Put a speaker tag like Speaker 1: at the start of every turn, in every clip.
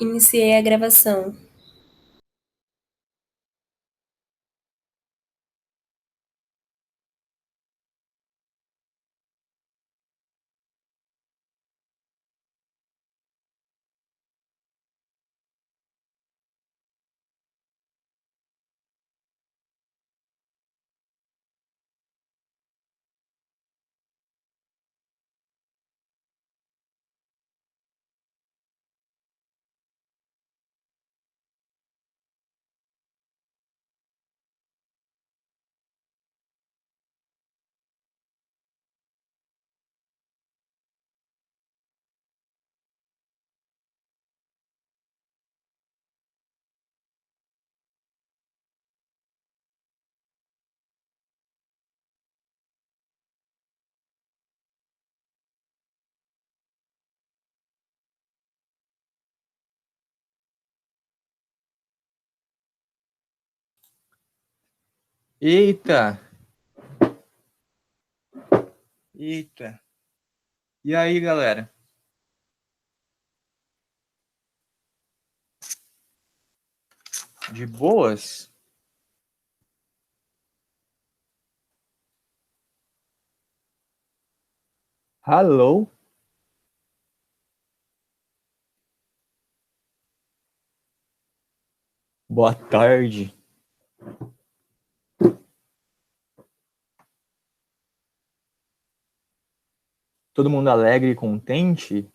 Speaker 1: Iniciei a gravação.
Speaker 2: Eita! Eita! E aí, galera? De boas? Hello? Boa tarde. Todo mundo alegre e contente?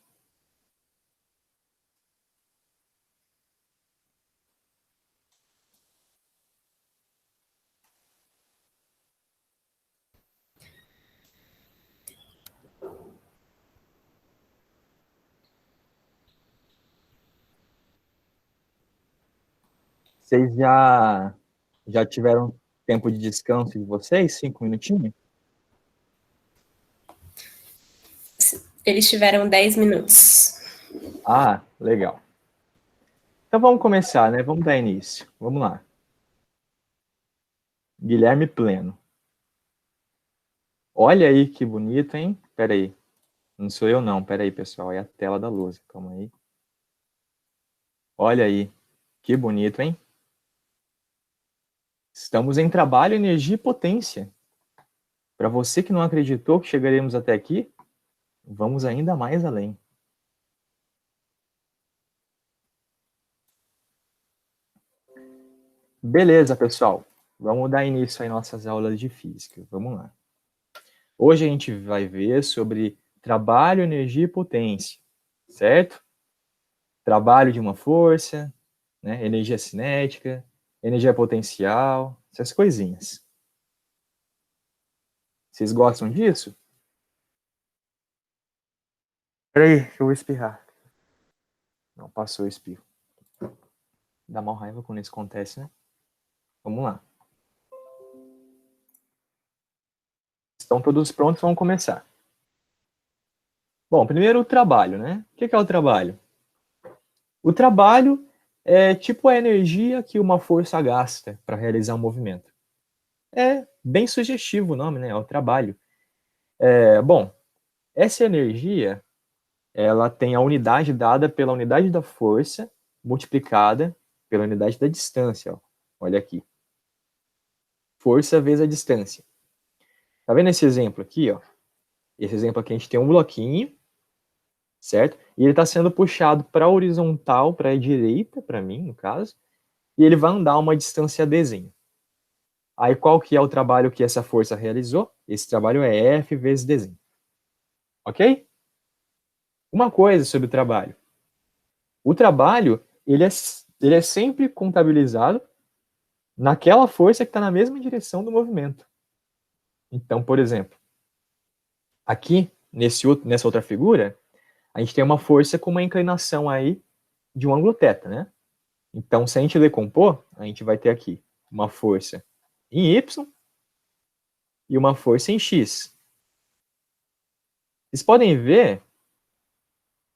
Speaker 2: Vocês já tiveram tempo de descanso de vocês? 5 minutinhos?
Speaker 1: Eles tiveram 10 minutos.
Speaker 2: Ah, legal. Então vamos começar, né? Vamos dar início. Vamos lá. Guilherme Pleno. Olha aí que bonito, hein? Pera aí. Não sou eu não, pera aí, pessoal. É a tela da lousa. Calma aí. Olha aí. Que bonito, hein? Estamos em trabalho, energia e potência. Para você que não acreditou que chegaremos até aqui, vamos ainda mais além. Beleza, pessoal. Vamos dar início às nossas aulas de física. Vamos lá. Hoje a gente vai ver sobre trabalho, energia e potência, certo? Trabalho de uma força, né? Energia cinética, energia potencial, essas coisinhas. Vocês gostam disso? Peraí, que eu vou espirrar. Não, passou o espirro. Dá mal raiva quando isso acontece, né? Vamos lá. Estão todos prontos? Vamos começar. Bom, primeiro o trabalho, né? O que é o trabalho? O trabalho é tipo a energia que uma força gasta para realizar um movimento. É bem sugestivo o nome, né? É o trabalho. Bom, essa energia, ela tem a unidade dada pela unidade da força multiplicada pela unidade da distância. Ó. Olha aqui. Força vezes a distância. Tá vendo esse exemplo aqui, ó? Esse exemplo aqui a gente tem um bloquinho, certo? E ele está sendo puxado para a horizontal, para a direita, para mim, no caso, e ele vai andar uma distância dzinho. Aí qual que é o trabalho que essa força realizou? Esse trabalho é F vezes dzinho. Ok? Uma coisa sobre o trabalho. O trabalho, ele é sempre contabilizado naquela força que está na mesma direção do movimento. Então, por exemplo, aqui, nessa outra figura, a gente tem uma força com uma inclinação aí de um ângulo θ, né? Então, se a gente decompor, a gente vai ter aqui uma força em Y e uma força em X. Vocês podem ver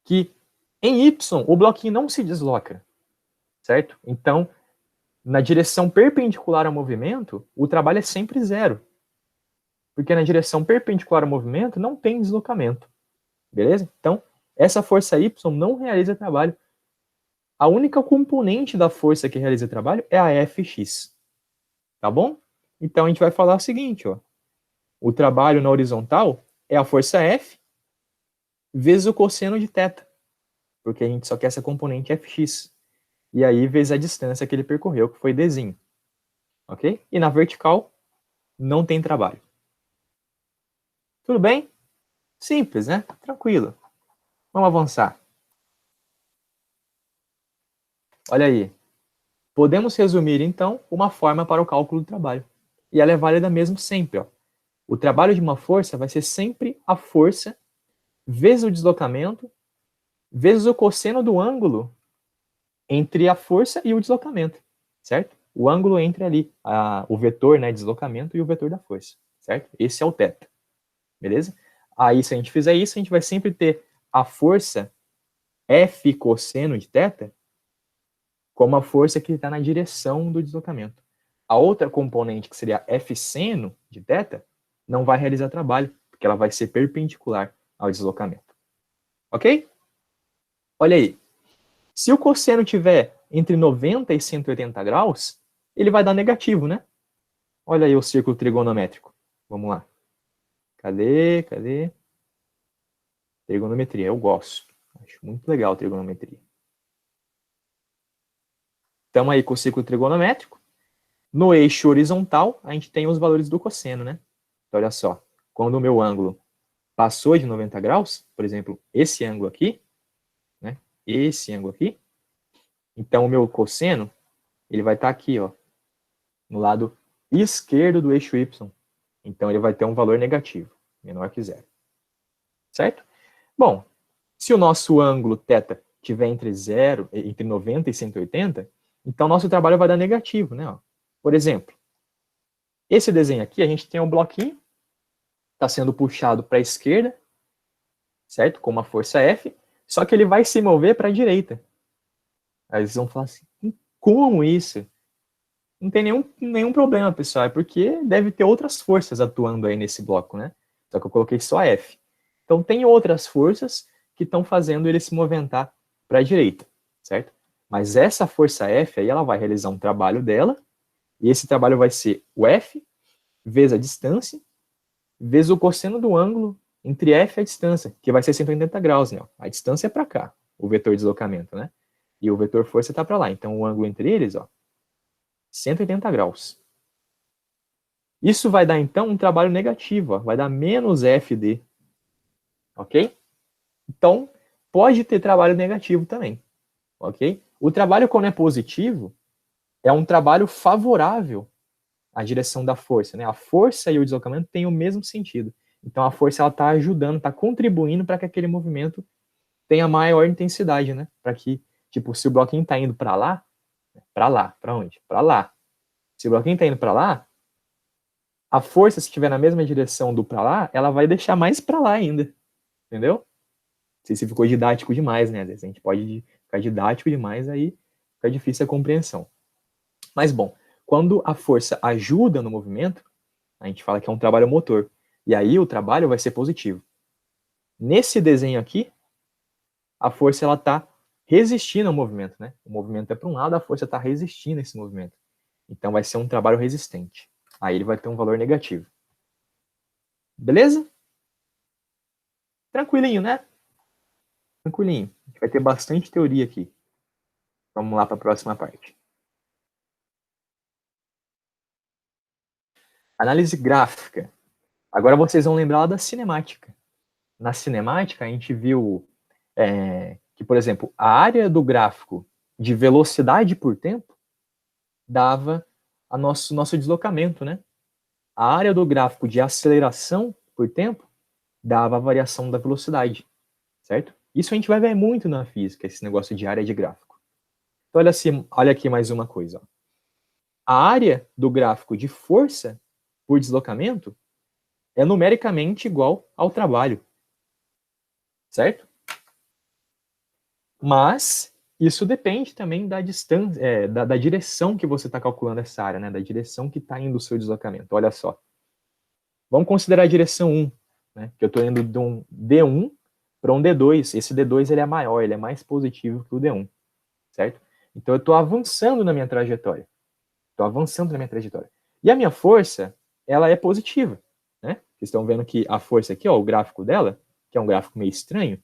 Speaker 2: que em Y o bloquinho não se desloca, certo? Então, na direção perpendicular ao movimento, o trabalho é sempre zero. Porque na direção perpendicular ao movimento não tem deslocamento. Beleza? Então, essa força Y não realiza trabalho A única componente da força que realiza trabalho é a Fx. Tá bom? Então a gente vai falar o seguinte, ó. O trabalho na horizontal é a força F vezes o cosseno de θ, porque a gente só quer essa componente Fx. E aí vezes a distância que ele percorreu, que foi dzinho. Ok? E na vertical, não tem trabalho. Tudo bem? Simples, né? Tranquilo. Vamos avançar. Olha aí. Podemos resumir, então, uma forma para o cálculo do trabalho. E ela é válida mesmo sempre. Ó. O trabalho de uma força vai ser sempre a força vezes o deslocamento vezes o cosseno do ângulo entre a força e o deslocamento, certo? O ângulo entre ali, o vetor, né, deslocamento e o vetor da força, certo? Esse é o θ, beleza? Aí, se a gente fizer isso, a gente vai sempre ter a força F cosseno de θ como a força que está na direção do deslocamento. A outra componente, que seria F seno de θ, não vai realizar trabalho, porque ela vai ser perpendicular ao deslocamento. Ok? Olha aí. Se o cosseno tiver entre 90 e 180 graus, ele vai dar negativo, né? Olha aí o círculo trigonométrico. Vamos lá. Cadê? Trigonometria, eu gosto. Acho muito legal a trigonometria. Estamos aí com o círculo trigonométrico. No eixo horizontal, a gente tem os valores do cosseno, né? Então, olha só. Quando o meu ângulo passou de 90 graus, por exemplo, esse ângulo aqui, né? Esse ângulo aqui. Então, o meu cosseno, ele vai estar aqui, ó, no lado esquerdo do eixo y. Então, ele vai ter um valor negativo, menor que zero. Certo? Bom, se o nosso ângulo θ tiver entre 90 e 180, então nosso trabalho vai dar negativo, né? Por exemplo, esse desenho aqui, a gente tem um bloquinho, está sendo puxado para a esquerda, certo? Com uma força F, só que ele vai se mover para a direita. Aí vocês vão falar assim, como isso? Não tem nenhum problema, pessoal, é porque deve ter outras forças atuando aí nesse bloco, né? Só que eu coloquei só F. Então tem outras forças que estão fazendo ele se movimentar para a direita, certo? Mas essa força F aí, ela vai realizar um trabalho dela, e esse trabalho vai ser o F vezes a distância, vezes o cosseno do ângulo entre F e a distância, que vai ser 180 graus, né? A distância é para cá, o vetor de deslocamento, né? E o vetor força está para lá. Então o ângulo entre eles, ó, 180 graus. Isso vai dar, então, um trabalho negativo, ó, vai dar menos FD. Ok? Então, pode ter trabalho negativo também. Ok? O trabalho, quando é positivo, é um trabalho favorável à direção da força. Né? A força e o deslocamento têm o mesmo sentido. Então, a força está ajudando, está contribuindo para que aquele movimento tenha maior intensidade. Né? Para que, tipo, se o bloquinho está indo para lá, para onde? Para lá. Se o bloquinho está indo para lá, a força, se estiver na mesma direção do para lá, ela vai deixar mais para lá ainda. Entendeu? Não sei se ficou didático demais, né? Às vezes a gente pode ficar didático demais, aí fica difícil a compreensão. Mas, bom, quando a força ajuda no movimento, a gente fala que é um trabalho motor. E aí o trabalho vai ser positivo. Nesse desenho aqui, a força ela está resistindo ao movimento, né? O movimento é para um lado, a força está resistindo a esse movimento. Então vai ser um trabalho resistente. Aí ele vai ter um valor negativo. Beleza? Tranquilinho, né? Tranquilinho. A gente vai ter bastante teoria aqui. Vamos lá para a próxima parte. Análise gráfica. Agora vocês vão lembrar da cinemática. Na cinemática, a gente viu que, por exemplo, a área do gráfico de velocidade por tempo dava a nosso deslocamento, né? A área do gráfico de aceleração por tempo dava a variação da velocidade, certo? Isso a gente vai ver muito na física, esse negócio de área de gráfico. Então, olha aqui mais uma coisa. Ó. A área do gráfico de força por deslocamento é numericamente igual ao trabalho, certo? Mas isso depende também da distância, da direção que você está calculando essa área, né? Da direção que está indo o seu deslocamento. Olha só. Vamos considerar a direção 1, né? Que eu estou indo de um D1 para um D2. Esse D2 ele é maior, ele é mais positivo que o D1. certo? Então, eu estou avançando na minha trajetória. E a minha força, ela é positiva, né? Vocês estão vendo que a força aqui, ó, o gráfico dela, que é um gráfico meio estranho,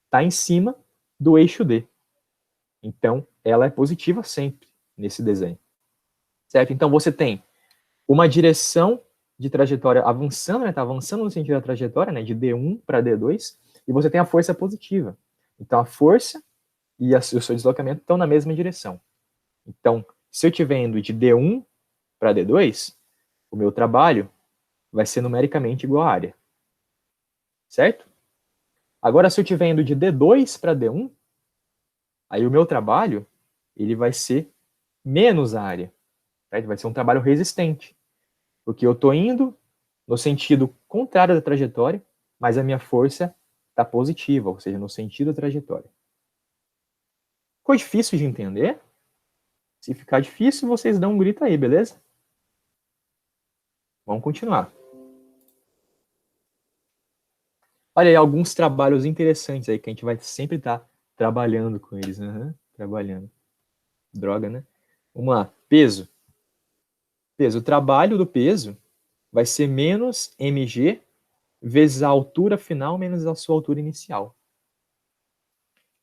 Speaker 2: está em cima do eixo D. Então, ela é positiva sempre nesse desenho, certo? Então, você tem uma direção de trajetória avançando, né? Está avançando no sentido da trajetória, né? De D1 para D2, e você tem a força positiva. Então, a força e o seu deslocamento estão na mesma direção. Então, se eu estiver indo de D1 para D2, o meu trabalho vai ser numericamente igual à área. Certo? Agora, se eu estiver indo de D2 para D1, aí o meu trabalho ele vai ser menos a área. Certo? Vai ser um trabalho resistente. Porque eu estou indo no sentido contrário da trajetória, mas a minha força está positiva, ou seja, no sentido da trajetória. Ficou difícil de entender? Se ficar difícil, vocês dão um grito aí, beleza? Vamos continuar. Olha aí, alguns trabalhos interessantes aí que a gente vai sempre estar trabalhando com eles. Trabalhando. Droga, né? Vamos lá. Peso. Peso. O trabalho do peso vai ser menos mg vezes a altura final menos a sua altura inicial.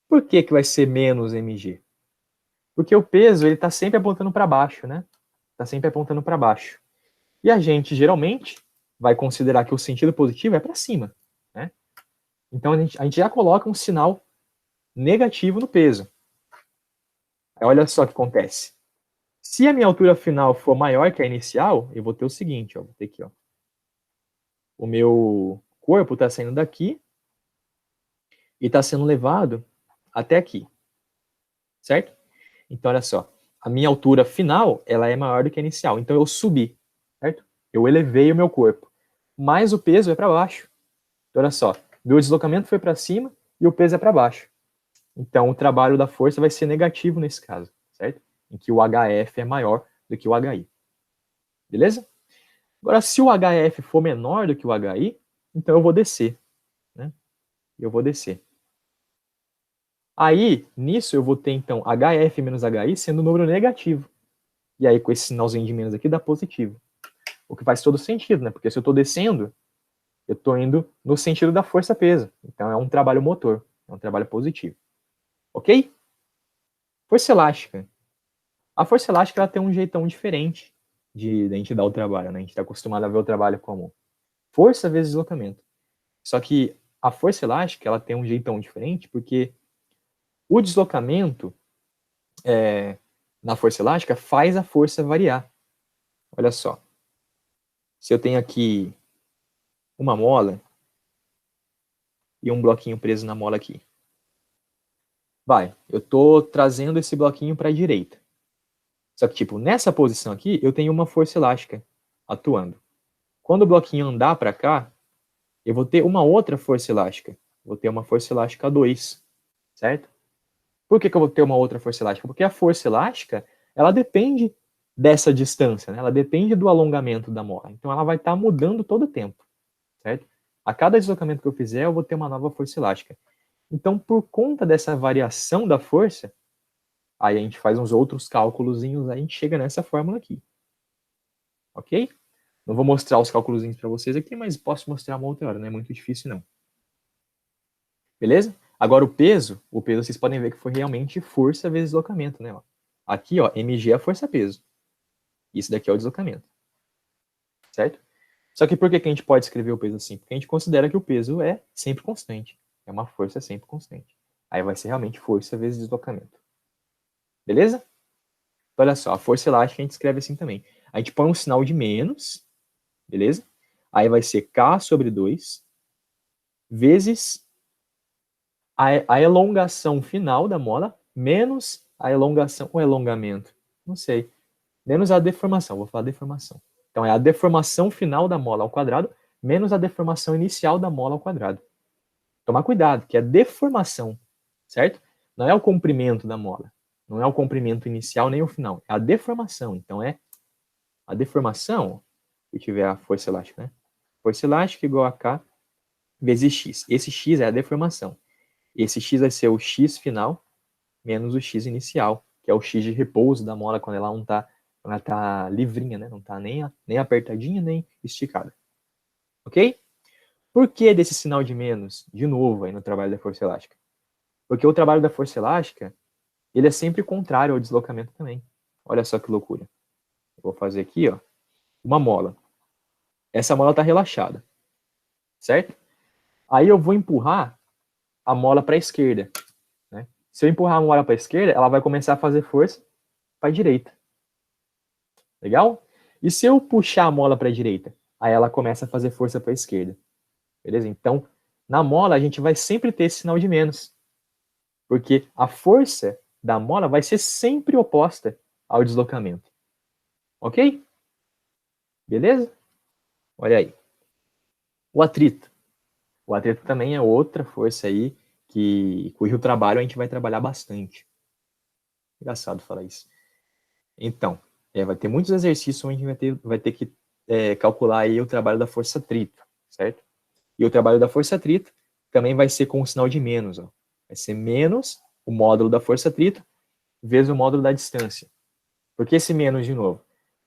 Speaker 2: Por que que vai ser menos mg? Porque o peso ele está sempre apontando para baixo, né? Está sempre apontando para baixo. E a gente, geralmente, vai considerar que o sentido positivo é para cima, né? Então, a gente já coloca um sinal negativo no peso. Aí, olha só o que acontece. Se a minha altura final for maior que a inicial, eu vou ter o seguinte, ó, vou ter aqui, ó. O meu corpo está saindo daqui e está sendo levado até aqui, certo? Então, olha só, a minha altura final, ela é maior do que a inicial. Então, eu subi, certo? Eu elevei o meu corpo. Mas o peso é para baixo. Então, olha só, meu deslocamento foi para cima e o peso é para baixo. Então, o trabalho da força vai ser negativo nesse caso, certo? Em que o HF é maior do que o HI. Beleza? Agora, se o HF for menor do que o HI, então eu vou descer, né? Eu vou descer. Aí, nisso, eu vou ter, então, HF menos HI sendo um número negativo. E aí, com esse sinalzinho de menos aqui, dá positivo. O que faz todo sentido, né? Porque se eu estou descendo, eu estou indo no sentido da força-peso. Então, é um trabalho motor. É um trabalho positivo. Ok? Força elástica. A força elástica ela tem um jeitão diferente de a gente dar o trabalho, né? A gente está acostumado a ver o trabalho como força vezes deslocamento. Só que a força elástica ela tem um jeitão diferente porque o deslocamento na força elástica faz a força variar. Olha só. Se eu tenho aqui uma mola e um bloquinho preso na mola aqui. Eu estou trazendo esse bloquinho para a direita. Só que, tipo, nessa posição aqui, eu tenho uma força elástica atuando. Quando o bloquinho andar para cá, eu vou ter uma outra força elástica. Vou ter uma força elástica 2, certo? Por que eu vou ter uma outra força elástica? Porque a força elástica, ela depende dessa distância, né? Ela depende do alongamento da mola. Então, ela vai estar mudando todo o tempo, certo? A cada deslocamento que eu fizer, eu vou ter uma nova força elástica. Então, por conta dessa variação da força, aí a gente faz uns outros cálculozinhos, aí a gente chega nessa fórmula aqui. Ok? Não vou mostrar os cálculozinhos para vocês aqui, mas posso mostrar uma outra hora, não é muito difícil não. Beleza? Agora o peso vocês podem ver que foi realmente força vezes deslocamento, né? Aqui, ó, mg é a força-peso. Isso daqui é o deslocamento. Certo? Só que por que a gente pode escrever o peso assim? Porque a gente considera que o peso é sempre constante. É uma força sempre constante. Aí vai ser realmente força vezes deslocamento. Beleza? Então, olha só, a força elástica a gente escreve assim também. A gente põe um sinal de menos, beleza? Aí vai ser K sobre 2 vezes a elongação final da mola menos a elongação, ou elongamento, não sei, menos a deformação, vou falar deformação. Então, é a deformação final da mola ao quadrado menos a deformação inicial da mola ao quadrado. Tomar cuidado, que é deformação, certo? Não é o comprimento da mola. Não é o comprimento inicial nem o final. É a deformação. Então, é a deformação, se eu tiver a força elástica, né? Força elástica igual a K vezes X. Esse X é a deformação. Esse X vai ser o X final menos o x inicial, que é o x de repouso da mola quando ela não tá livrinha, né? Não tá nem apertadinha, nem esticada. Ok? Por que desse sinal de menos? De novo, aí no trabalho da força elástica. Porque o trabalho da força elástica, ele é sempre contrário ao deslocamento também. Olha só que loucura. Eu vou fazer aqui, ó, uma mola. Essa mola está relaxada, certo? Aí eu vou empurrar a mola para a esquerda, né? Se eu empurrar a mola para a esquerda, ela vai começar a fazer força para a direita. Legal? E se eu puxar a mola para a direita, aí ela começa a fazer força para a esquerda. Beleza? Então, na mola a gente vai sempre ter esse sinal de menos, porque a força da mola vai ser sempre oposta ao deslocamento. Ok? Beleza? Olha aí. O atrito. O atrito também é outra força aí cujo trabalho a gente vai trabalhar bastante. Engraçado falar isso. Então, vai ter muitos exercícios onde a gente vai ter que calcular aí o trabalho da força atrito, certo? E o trabalho da força atrito também vai ser com o sinal de menos. Ó. Vai ser menos o módulo da força atrito vezes o módulo da distância. Por que esse menos de novo?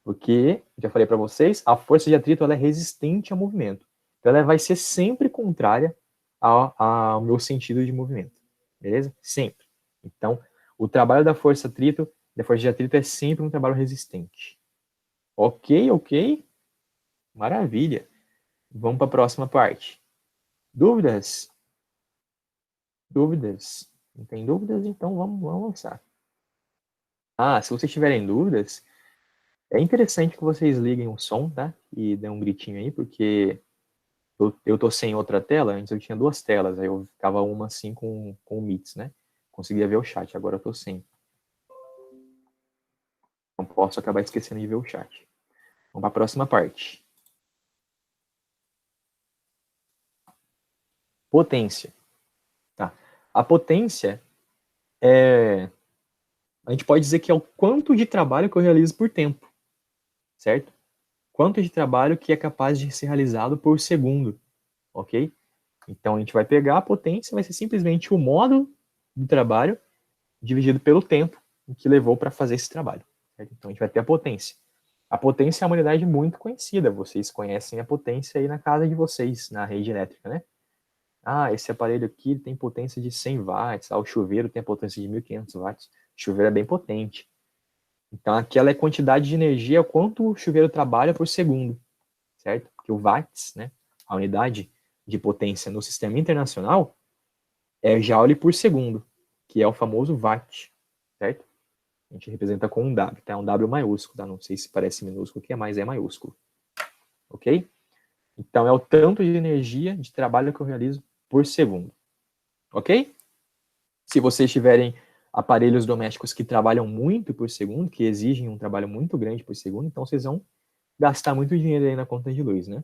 Speaker 2: Porque, já falei para vocês, a força de atrito ela é resistente ao movimento. Então, ela vai ser sempre contrária ao meu sentido de movimento. Beleza? Sempre. Então, o trabalho da força de atrito é sempre um trabalho resistente. Ok, ok? Maravilha. Vamos para a próxima parte. Dúvidas? Dúvidas? Não tem dúvidas? Então vamos avançar. Se vocês tiverem dúvidas, é interessante que vocês liguem o som, tá? E dêem um gritinho aí, porque eu tô sem outra tela. Antes eu tinha duas telas, aí eu ficava uma assim com o Meets, né? Conseguia ver o chat, agora eu tô sem. Não posso acabar esquecendo de ver o chat. Vamos para a próxima parte. Potência. Tá. A potência a gente pode dizer que é o quanto de trabalho que eu realizo por tempo, certo? Quanto de trabalho que é capaz de ser realizado por segundo, ok? Então a gente vai pegar a potência, vai ser simplesmente o módulo do trabalho dividido pelo tempo que levou para fazer esse trabalho. Certo? Então a gente vai ter a potência. A potência é uma unidade muito conhecida, vocês conhecem a potência aí na casa de vocês, na rede elétrica, né? Esse aparelho aqui tem potência de 100 watts, o chuveiro tem a potência de 1500 watts. O chuveiro é bem potente. Então, aquela é a quantidade de energia, quanto o chuveiro trabalha por segundo, certo? Porque o watts, né, a unidade de potência no sistema internacional, é joule por segundo, que é o famoso watt, certo? A gente representa com um W, tá? Um W maiúsculo, tá? Não sei se parece minúsculo aqui, mas é maiúsculo. Ok? Então, é o tanto de energia de trabalho que eu realizo por segundo. Ok? Se vocês tiverem aparelhos domésticos que trabalham muito por segundo, que exigem um trabalho muito grande por segundo, então vocês vão gastar muito dinheiro aí na conta de luz, né?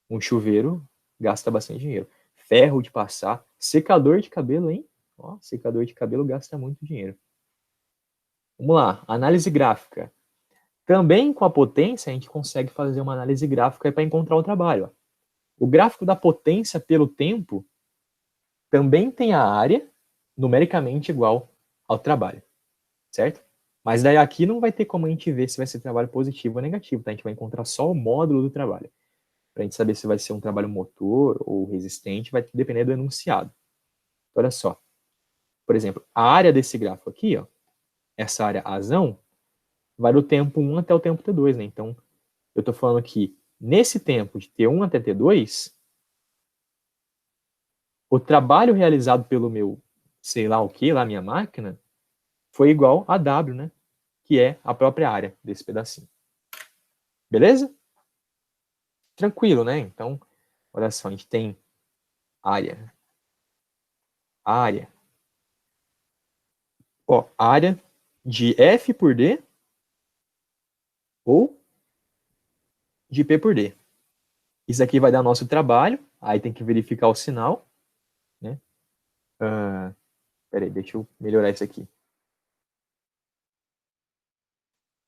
Speaker 2: Um chuveiro gasta bastante dinheiro. Ferro de passar, secador de cabelo, hein? Ó, secador de cabelo gasta muito dinheiro. Vamos lá, análise gráfica. Também com a potência a gente consegue fazer uma análise gráfica para encontrar o trabalho. Ó. O gráfico da potência pelo tempo também tem a área numericamente igual ao trabalho, certo? Mas daí aqui não vai ter como a gente ver se vai ser trabalho positivo ou negativo, tá? A gente vai encontrar só o módulo do trabalho. Para a gente saber se vai ser um trabalho motor ou resistente, vai depender do enunciado. Olha só. Por exemplo, a área desse gráfico aqui, ó, essa área azão, vai do tempo 1 até o tempo T2, né? Então, eu estou falando que nesse tempo de T1 até T2, o trabalho realizado pelo meu, sei lá o que, lá minha máquina, foi igual a W, né? Que é a própria área desse pedacinho. Beleza? Tranquilo, né? Então, olha só, a gente tem área. Ó, área de F por D ou de P por D. Isso aqui vai dar nosso trabalho, aí tem que verificar o sinal, né? Peraí, deixa eu melhorar isso aqui.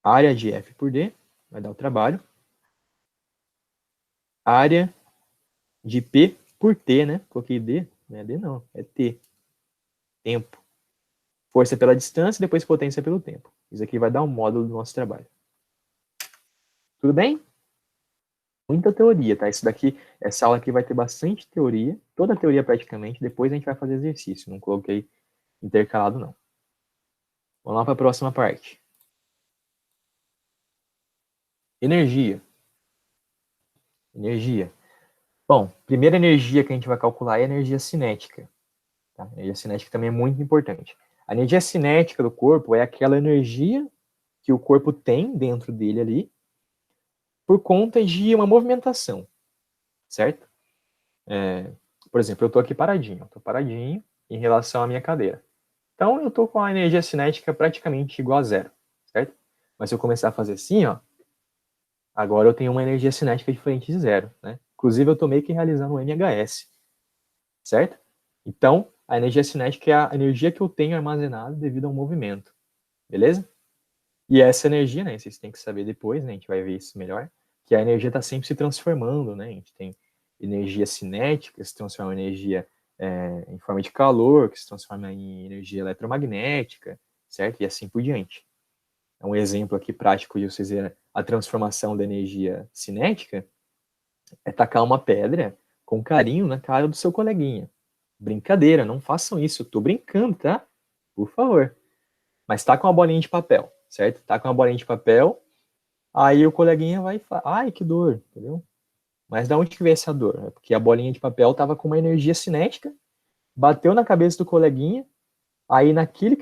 Speaker 2: Área de F por D vai dar o trabalho. Área de P por T, né? Coloquei D, não é D não, é T. Tempo. Força pela distância, depois potência pelo tempo. Isso aqui vai dar um módulo do nosso trabalho. Tudo bem? Muita teoria, tá? Isso daqui, essa aula aqui vai ter bastante teoria, toda a teoria praticamente, depois a gente vai fazer exercício, não coloquei intercalado não. Vamos lá para a próxima parte. Energia. Energia. Bom, primeira energia que a gente vai calcular é a energia cinética. Tá? A energia cinética também é muito importante. A energia cinética do corpo é aquela energia que o corpo tem dentro dele ali por conta de uma movimentação, certo? Por exemplo, eu estou aqui paradinho, em relação à minha cadeira. Então, eu estou com a energia cinética praticamente igual a zero, certo? Mas se eu começar a fazer assim, ó, agora eu tenho uma energia cinética diferente de zero, né? Inclusive, eu estou meio que realizando um MHS, certo? Então, a energia cinética é a energia que eu tenho armazenada devido ao movimento, beleza? E essa energia, né, vocês têm que saber depois, né, a gente vai ver isso melhor, que a energia está sempre se transformando, né? A gente tem energia cinética, que se transforma em energia em forma de calor, que se transforma em energia eletromagnética, certo? E assim por diante. Um exemplo aqui prático de vocês verem a transformação da energia cinética é tacar uma pedra com carinho na cara do seu coleguinha. Brincadeira, não façam isso, eu tô brincando, tá? Por favor. Mas tá com uma bolinha de papel, certo? Tá com uma bolinha de papel, aí o coleguinha vai falar, ai, que dor, entendeu? Mas da onde que veio essa dor? É porque a bolinha de papel tava com uma energia cinética, bateu na cabeça do coleguinha, aí naquilo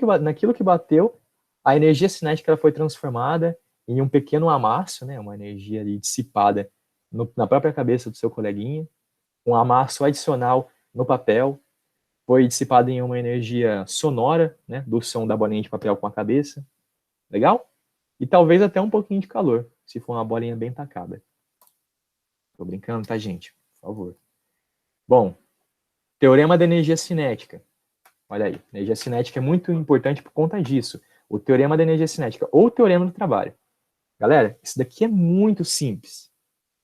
Speaker 2: que bateu, a energia cinética ela foi transformada em um pequeno amasso, né? Uma energia ali dissipada na própria cabeça do seu coleguinha, um amasso adicional no papel, foi dissipada em uma energia sonora, né? Do som da bolinha de papel com a cabeça. Legal? E talvez até um pouquinho de calor, se for uma bolinha bem tacada. Tô brincando, tá, gente? Por favor. Bom, teorema da energia cinética. Olha aí, energia cinética é muito importante por conta disso. O teorema da energia cinética, ou o teorema do trabalho. Galera, isso daqui é muito simples.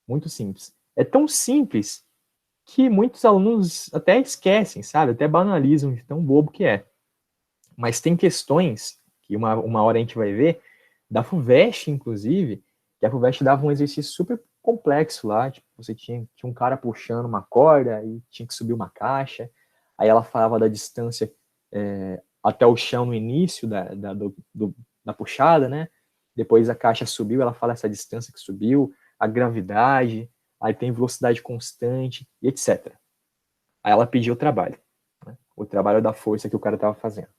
Speaker 2: Muito simples. É tão simples que muitos alunos até esquecem, sabe? Até banalizam de tão bobo que é. Mas tem questões, que uma hora a gente vai ver, da FUVEST, inclusive, que a FUVEST dava um exercício super complexo lá, tipo, você tinha um cara puxando uma corda e tinha que subir uma caixa, aí ela falava da distância até o chão no início da puxada, né? Depois a caixa subiu, ela fala essa distância que subiu, a gravidade, aí tem velocidade constante, e etc. Aí ela pediu o trabalho, né? O trabalho da força que o cara estava fazendo.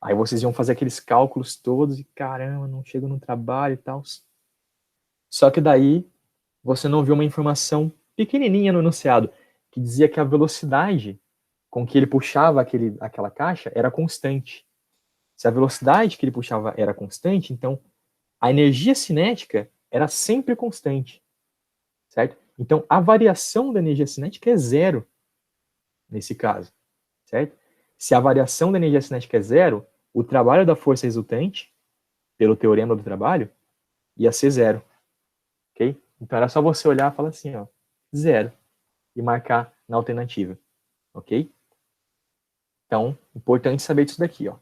Speaker 2: Aí vocês iam fazer aqueles cálculos todos e caramba, não chego no trabalho e tal. Só que daí você não viu uma informação pequenininha no enunciado que dizia que a velocidade com que ele puxava aquela caixa era constante. Se a velocidade que ele puxava era constante, então a energia cinética era sempre constante, certo? Então a variação da energia cinética é zero nesse caso, certo? Se a variação da energia cinética é zero, o trabalho da força resultante, pelo teorema do trabalho, ia ser zero, ok? Então era só você olhar e falar assim, ó, zero, e marcar na alternativa, ok? Então, importante saber disso daqui, ó.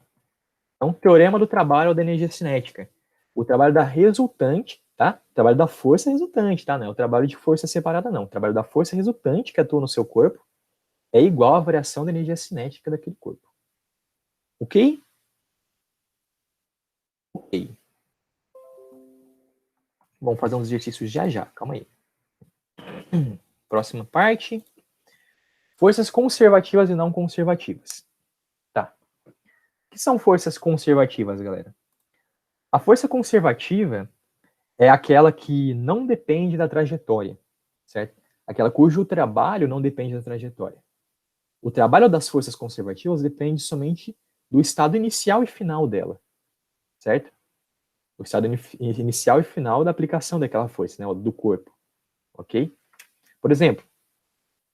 Speaker 2: Então, teorema do trabalho ou da energia cinética. O trabalho da resultante, tá? O trabalho da força resultante, tá? Não é o trabalho de força separada, não. O trabalho da força resultante que atua no seu corpo é igual à variação da energia cinética daquele corpo. Ok? Ok. Vamos fazer uns exercícios já já. Calma aí. Próxima parte. Forças conservativas e não conservativas. Tá. O que são forças conservativas, galera? A força conservativa é aquela que não depende da trajetória, certo? Aquela cujo trabalho não depende da trajetória. O trabalho das forças conservativas depende somente do estado inicial e final dela, certo? O estado inicial e final da aplicação daquela força, né, do corpo, ok? Por exemplo,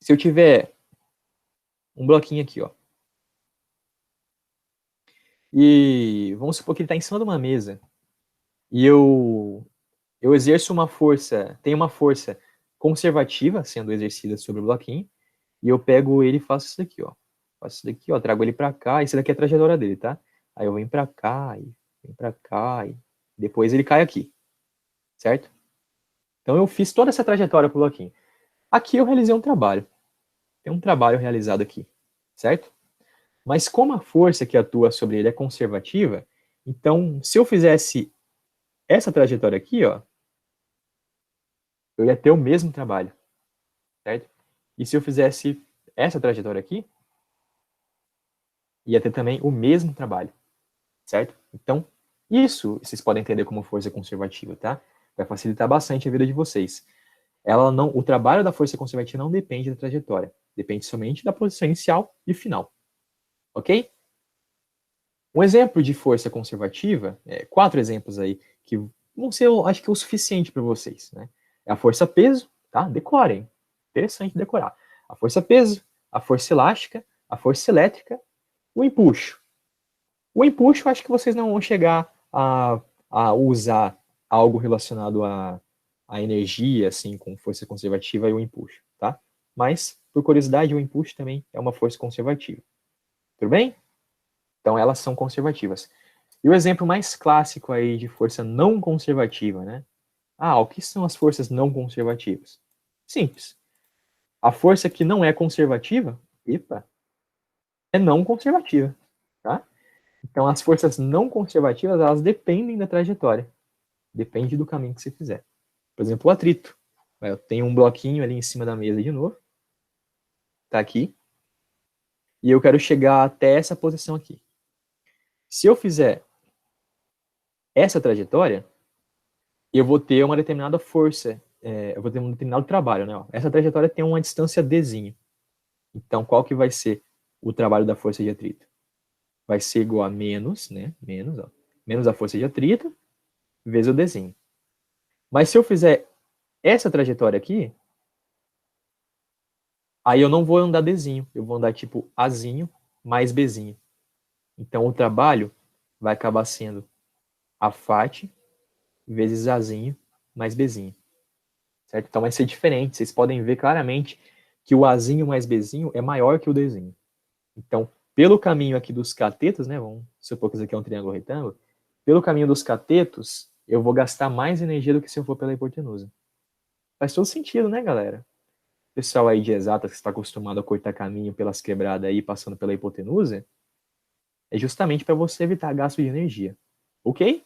Speaker 2: se eu tiver um bloquinho aqui, ó, e vamos supor que ele está em cima de uma mesa, e eu exerço uma força, tem uma força conservativa sendo exercida sobre o bloquinho, e eu pego ele e faço isso daqui, ó. Faço isso daqui, ó, trago ele para cá, esse daqui é a trajetória dele, tá? Aí eu venho para cá, e venho para cá, e depois ele cai aqui, certo? Então eu fiz toda essa trajetória pro bloquinho. Aqui eu realizei um trabalho. Tem um trabalho realizado aqui, certo? Mas como a força que atua sobre ele é conservativa, então se eu fizesse essa trajetória aqui, ó, eu ia ter o mesmo trabalho, certo? E se eu fizesse essa trajetória aqui, ia ter também o mesmo trabalho, certo? Então, isso vocês podem entender como força conservativa, tá? Vai facilitar bastante a vida de vocês. O trabalho da força conservativa não depende da trajetória, depende somente da posição inicial e final, ok? Um exemplo de força conservativa, 4 exemplos aí que vão ser, eu acho que o suficiente para vocês, né? É a força peso, tá? Decorem. Interessante decorar. A força peso, a força elástica, a força elétrica, o empuxo. O empuxo, acho que vocês não vão chegar a usar algo relacionado à energia, assim, com força conservativa e o empuxo, tá? Mas, por curiosidade, o empuxo também é uma força conservativa. Tudo bem? Então, elas são conservativas. E o exemplo mais clássico aí de força não conservativa, né? O que são as forças não conservativas? Simples. A força que não é conservativa, é não conservativa, tá? Então, as forças não conservativas, elas dependem da trajetória. Depende do caminho que você fizer. Por exemplo, o atrito. Eu tenho um bloquinho ali em cima da mesa de novo. Tá aqui. E eu quero chegar até essa posição aqui. Se eu fizer essa trajetória, eu vou ter uma determinada força, eu vou ter um determinado trabalho, né? Essa trajetória tem uma distância dzinho. Então, qual que vai ser o trabalho da força de atrito? Vai ser igual a menos, né? Menos a força de atrito, vezes o dzinho. Mas se eu fizer essa trajetória aqui, aí eu não vou andar dzinho, eu vou andar tipo azinho mais bzinho. Então, o trabalho vai acabar sendo a FAT vezes azinho mais bzinho. Certo? Então vai ser diferente. Vocês podem ver claramente que o azinho mais bzinho é maior que o dzinho. Então, pelo caminho aqui dos catetos, né? Vamos supor que isso aqui é um triângulo retângulo. Pelo caminho dos catetos, eu vou gastar mais energia do que se eu for pela hipotenusa. Faz todo sentido, né, galera? O pessoal aí de exatas que está acostumado a cortar caminho pelas quebradas aí, passando pela hipotenusa, é justamente para você evitar gasto de energia. Ok?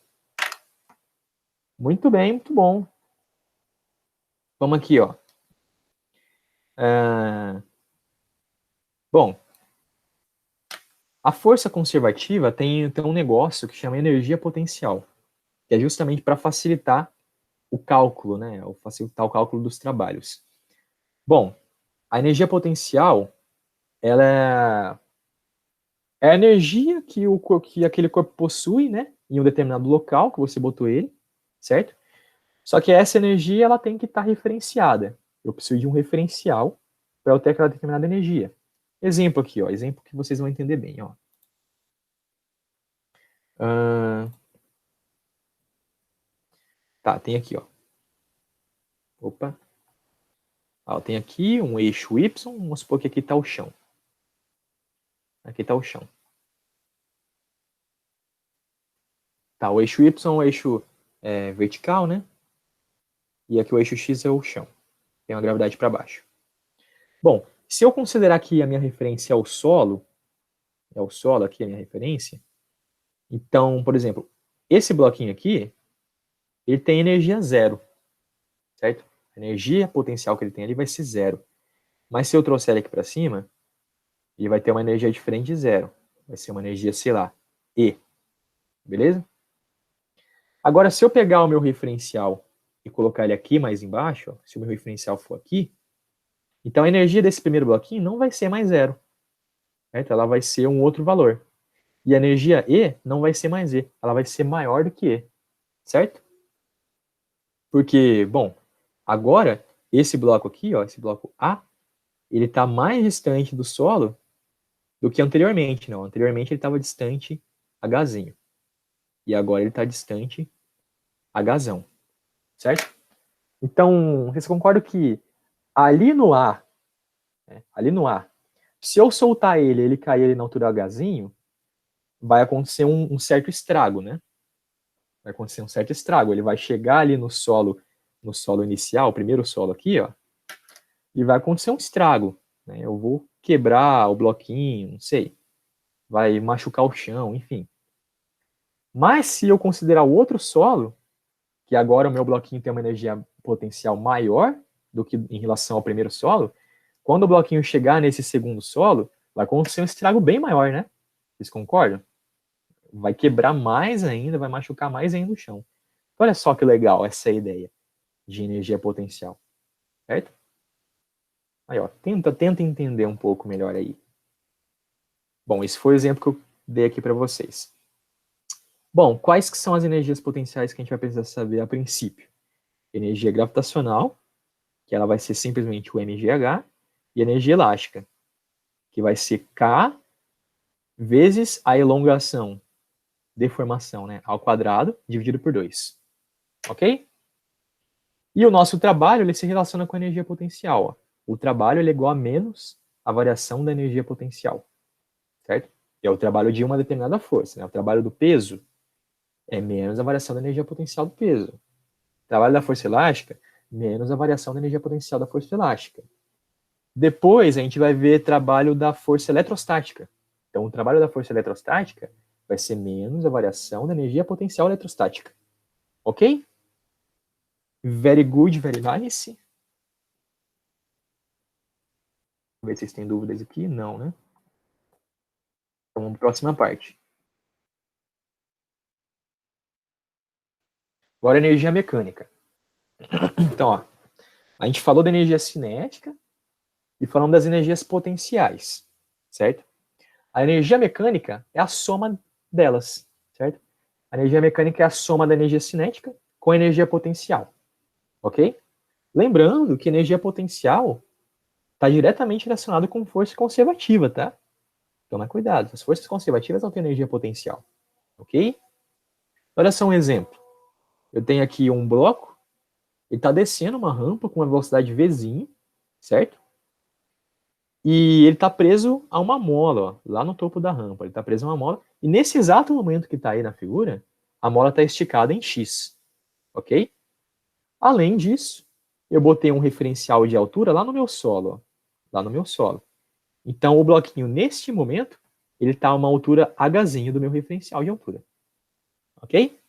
Speaker 2: Muito bem, muito bom. Vamos aqui, ó. Bom, a força conservativa tem um negócio que chama energia potencial, que é justamente para facilitar o cálculo, né? Ou facilitar o cálculo dos trabalhos. Bom, a energia potencial, ela é a energia que aquele corpo possui, né? Em um determinado local que você botou ele, certo? Só que essa energia, ela tem que estar referenciada. Eu preciso de um referencial para eu ter aquela determinada energia. Exemplo aqui, ó. Exemplo que vocês vão entender bem, ó. Tá, tem aqui, ó. Opa. Tem aqui um eixo Y, vamos supor que aqui está o chão. Aqui está o chão. Tá, o eixo Y é o eixo vertical, né? E aqui o eixo X é o chão. Tem uma gravidade para baixo. Bom, se eu considerar que a minha referência é o solo aqui a minha referência, então, por exemplo, esse bloquinho aqui, ele tem energia zero, certo? A energia potencial que ele tem ali vai ser zero. Mas se eu trouxer ele aqui para cima, ele vai ter uma energia diferente de zero. Vai ser uma energia, sei lá, E. Beleza? Agora, se eu pegar o meu referencial e colocar ele aqui mais embaixo, ó, se o meu referencial for aqui, então a energia desse primeiro bloquinho não vai ser mais zero. Certo? Ela vai ser um outro valor. E a energia E não vai ser mais E. Ela vai ser maior do que E. Certo? Porque, bom, agora, esse bloco aqui, ó, esse bloco A, ele está mais distante do solo do que anteriormente. Não, anteriormente ele estava distante Hzinho. E agora ele está distante Hzão. Certo? Então, vocês concordam que ali no A, se eu soltar ele cair ali na altura Hzinho, vai acontecer um certo estrago, né? Vai acontecer um certo estrago. Ele vai chegar ali no solo inicial, o primeiro solo aqui, ó, e vai acontecer um estrago, né? Eu vou quebrar o bloquinho, não sei, vai machucar o chão, enfim. Mas se eu considerar o outro solo, que agora o meu bloquinho tem uma energia potencial maior do que em relação ao primeiro solo, quando o bloquinho chegar nesse segundo solo, vai acontecer um estrago bem maior, né? Vocês concordam? Vai quebrar mais ainda, vai machucar mais ainda o chão. Olha só que legal essa ideia de energia potencial, certo? Aí, ó, tenta entender um pouco melhor aí. Bom, esse foi o exemplo que eu dei aqui para vocês. Bom, quais que são as energias potenciais que a gente vai precisar saber a princípio? Energia gravitacional, que ela vai ser simplesmente o mgh, e energia elástica, que vai ser K vezes a elongação, deformação, né, ao quadrado, dividido por 2. Ok? E o nosso trabalho, ele se relaciona com a energia potencial. Ó. O trabalho ele é igual a menos a variação da energia potencial. Certo? É o trabalho de uma determinada força. Né? O trabalho do peso é menos a variação da energia potencial do peso. O trabalho da força elástica, menos a variação da energia potencial da força elástica. Depois, a gente vai ver trabalho da força eletrostática. Então, o trabalho da força eletrostática vai ser menos a variação da energia potencial eletrostática. Ok? Very good, very nice. Vamos ver se vocês têm dúvidas aqui. Não, né? Então, vamos para a próxima parte. Agora, energia mecânica. Então, ó, a gente falou da energia cinética e falamos das energias potenciais, certo? A energia mecânica é a soma delas, certo? A energia mecânica é a soma da energia cinética com a energia potencial, ok? Lembrando que energia potencial está diretamente relacionada com força conservativa, tá? Toma cuidado, as forças conservativas não têm energia potencial, ok? Olha só um exemplo. Eu tenho aqui um bloco, ele está descendo uma rampa com uma velocidade Vzinho, certo? E ele está preso a uma mola, ó, lá no topo da rampa. Ele está preso a uma mola. E nesse exato momento que está aí na figura, a mola está esticada em X. Ok? Além disso, eu botei um referencial de altura lá no meu solo. Ó, lá no meu solo. Então, o bloquinho, neste momento, ele está a uma altura Hzinho do meu referencial de altura. Ok?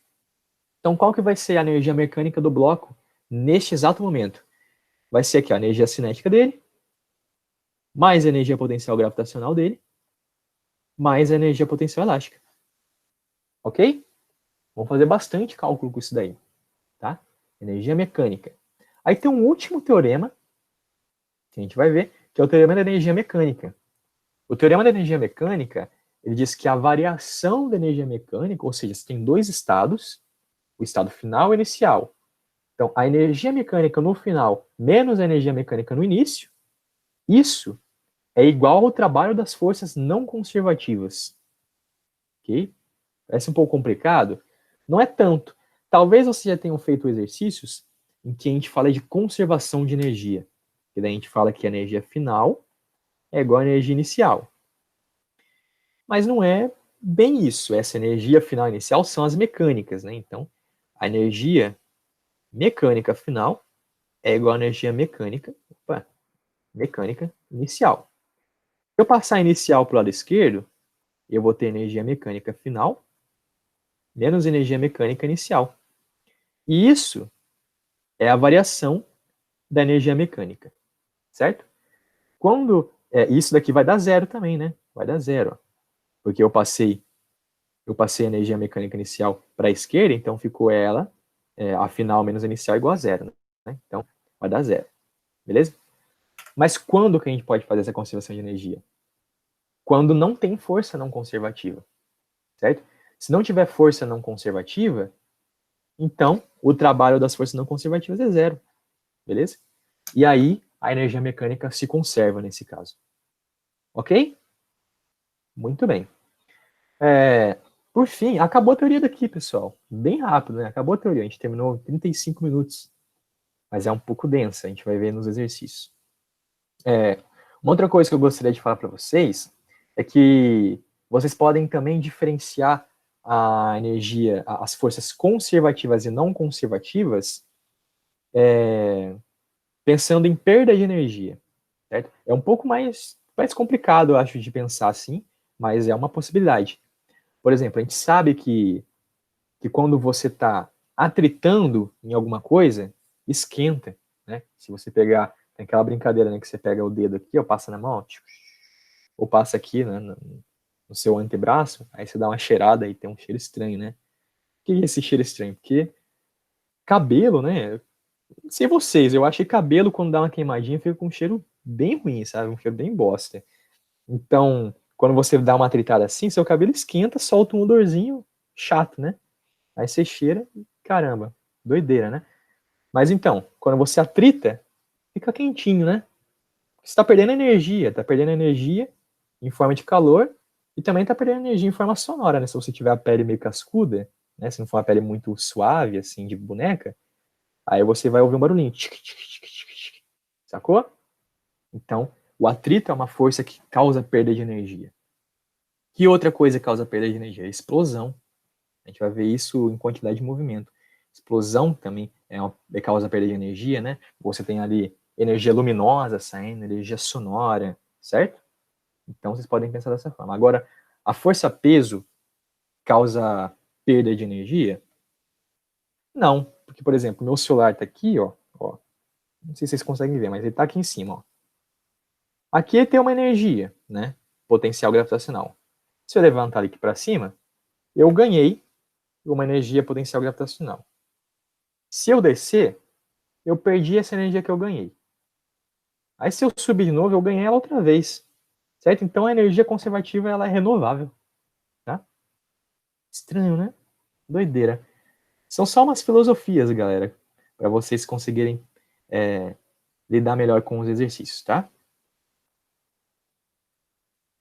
Speaker 2: Então, qual que vai ser a energia mecânica do bloco neste exato momento? Vai ser aqui a energia cinética dele, mais a energia potencial gravitacional dele, mais a energia potencial elástica. Ok? Vamos fazer bastante cálculo com isso daí. Tá? Energia mecânica. Aí tem um último teorema, que a gente vai ver, que é o teorema da energia mecânica. O teorema da energia mecânica, ele diz que a variação da energia mecânica, ou seja, você tem dois estados, o estado final e o inicial. Então, a energia mecânica no final menos a energia mecânica no início, isso é igual ao trabalho das forças não conservativas. Ok? Parece um pouco complicado? Não é tanto. Talvez vocês já tenham feito exercícios em que a gente fala de conservação de energia. Que daí a gente fala que a energia final é igual à energia inicial. Mas não é bem isso. Essa energia final inicial são as mecânicas, né? Então, a energia mecânica final é igual à energia mecânica inicial. Se eu passar a inicial para o lado esquerdo, eu vou ter energia mecânica final menos energia mecânica inicial. E isso é a variação da energia mecânica, certo? Quando isso daqui vai dar zero também, né? Vai dar zero, ó, porque eu passei a energia mecânica inicial para a esquerda, então ficou ela, a final menos a inicial igual a zero, né? Então vai dar zero, beleza? Mas quando que a gente pode fazer essa conservação de energia? Quando não tem força não conservativa, certo? Se não tiver força não conservativa, então o trabalho das forças não conservativas é zero, beleza? E aí a energia mecânica se conserva nesse caso. Ok? Muito bem. Por fim, acabou a teoria daqui, pessoal. Bem rápido, né? Acabou a teoria. A gente terminou 35 minutos. Mas é um pouco densa, a gente vai ver nos exercícios. Uma outra coisa que eu gostaria de falar para vocês é que Vocês podem também diferenciar a energia, as forças conservativas e não conservativas, pensando em perda de energia, certo? É um pouco mais complicado, eu acho, de pensar assim, mas é uma possibilidade. Por exemplo, a gente sabe que quando você está atritando em alguma coisa, esquenta, né? Se você pegar, tem aquela brincadeira, né, que você pega o dedo aqui, ó, passa na mão, ou passa aqui, né, no seu antebraço, aí você dá uma cheirada e tem um cheiro estranho, né? Por que esse cheiro estranho? Porque cabelo, né? Não sei vocês, eu acho que cabelo, quando dá uma queimadinha, fica com um cheiro bem ruim, sabe? Um cheiro bem bosta. Então, quando você dá uma atritada assim, seu cabelo esquenta, solta um odorzinho chato, né? Aí você cheira e, caramba, doideira, né? Mas então, quando você atrita, fica quentinho, né? Você está perdendo energia, em forma de calor e também está perdendo energia em forma sonora, né? Se você tiver a pele meio cascuda, né? Se não for uma pele muito suave, assim, de boneca, aí você vai ouvir um barulhinho. Tic, tic, tic, tic, tic. Sacou? Então, o atrito é uma força que causa perda de energia. Que outra coisa causa perda de energia? Explosão. A gente vai ver isso em quantidade de movimento. Explosão também causa perda de energia, né? Você tem ali energia luminosa saindo, energia sonora, certo? Então vocês podem pensar dessa forma. Agora, a força-peso causa perda de energia? Não, porque, por exemplo, meu celular está aqui, ó. Não sei se vocês conseguem ver, mas ele está aqui em cima, ó. Aqui tem uma energia, né? Potencial gravitacional. Se eu levantar ele aqui para cima, eu ganhei uma energia potencial gravitacional. Se eu descer, eu perdi essa energia que eu ganhei. Aí se eu subir de novo, eu ganhei ela outra vez. Certo? Então a energia conservativa ela é renovável. Tá? Estranho, né? Doideira. São só umas filosofias, galera, para vocês conseguirem lidar melhor com os exercícios, tá?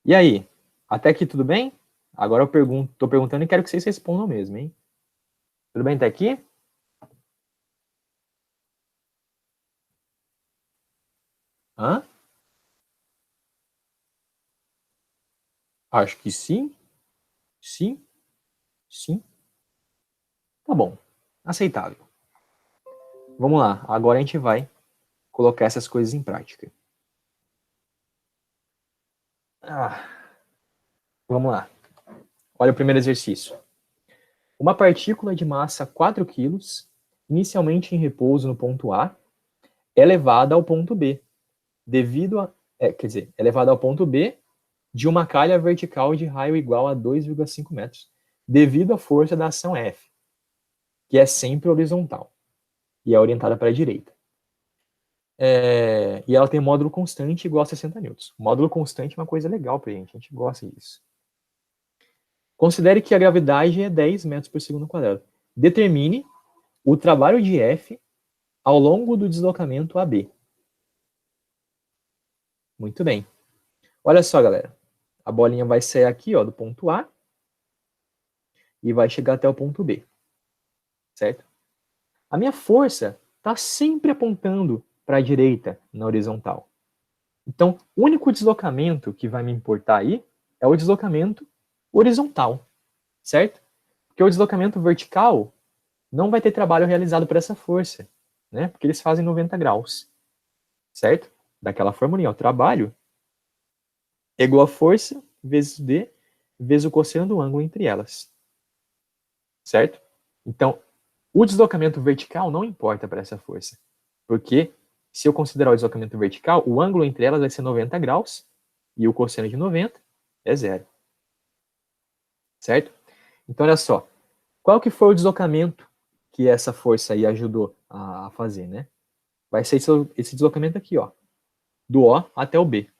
Speaker 2: E aí? Até aqui tudo bem? Agora eu tô perguntando e quero que vocês respondam mesmo, hein? Tudo bem até aqui? Hã? Acho que sim. Sim. Sim. Tá bom. Aceitável. Vamos lá. Agora a gente vai colocar essas coisas em prática. Vamos lá. Olha o primeiro exercício. Uma partícula de massa 4 kg, inicialmente em repouso no ponto A, é levada ao ponto B, é levada ao ponto B de uma calha vertical de raio igual a 2,5 metros, devido à força da ação F, que é sempre horizontal e é orientada para a direita. E ela tem módulo constante igual a 60 newtons. Módulo constante é uma coisa legal para a gente gosta disso. Considere que a gravidade é 10 metros por segundo quadrado. Determine o trabalho de F ao longo do deslocamento AB. Muito bem. Olha só, galera. A bolinha vai sair aqui, ó, do ponto A e vai chegar até o ponto B. Certo? A minha força está sempre apontando para a direita na horizontal. Então, o único deslocamento que vai me importar aí é o deslocamento horizontal. Certo? Porque o deslocamento vertical não vai ter trabalho realizado por essa força, né? Porque eles fazem 90 graus. Certo? Daquela formulinha, o trabalho é igual a força vezes D vezes o cosseno do ângulo entre elas. Certo? Então, o deslocamento vertical não importa para essa força. Porque se eu considerar o deslocamento vertical, o ângulo entre elas vai ser 90 graus e o cosseno de 90 é zero. Certo? Então, olha só. Qual que foi o deslocamento que essa força aí ajudou a fazer, né? Vai ser esse deslocamento aqui, ó. Do O até o B.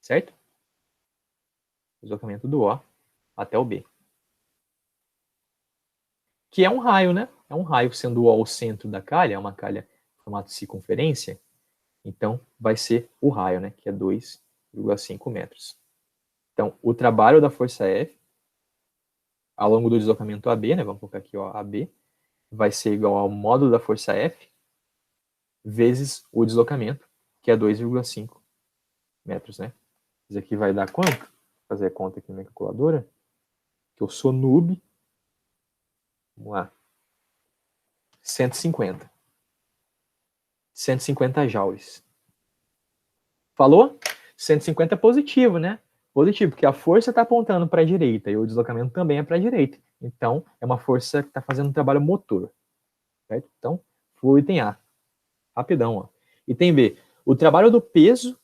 Speaker 2: Certo? Deslocamento do O até o B. Que é um raio, né? É um raio, sendo o O o centro da calha, é uma calha em formato de circunferência, então vai ser o raio, né? Que é 2,5 metros. Então, o trabalho da força F, ao longo do deslocamento AB, né? Vamos colocar aqui, ó, AB, vai ser igual ao módulo da força F vezes o deslocamento, que é 2,5 metros, né? Isso aqui vai dar quanto? fazer a conta aqui na minha calculadora, que eu sou noob. Vamos lá. 150. 150 joules. Falou? 150 é positivo, né? Positivo, porque a força está apontando para a direita e o deslocamento também é para a direita. Então, é uma força que está fazendo um trabalho motor. Certo? Então, foi o item A. Rapidão, ó. Item B. O trabalho do peso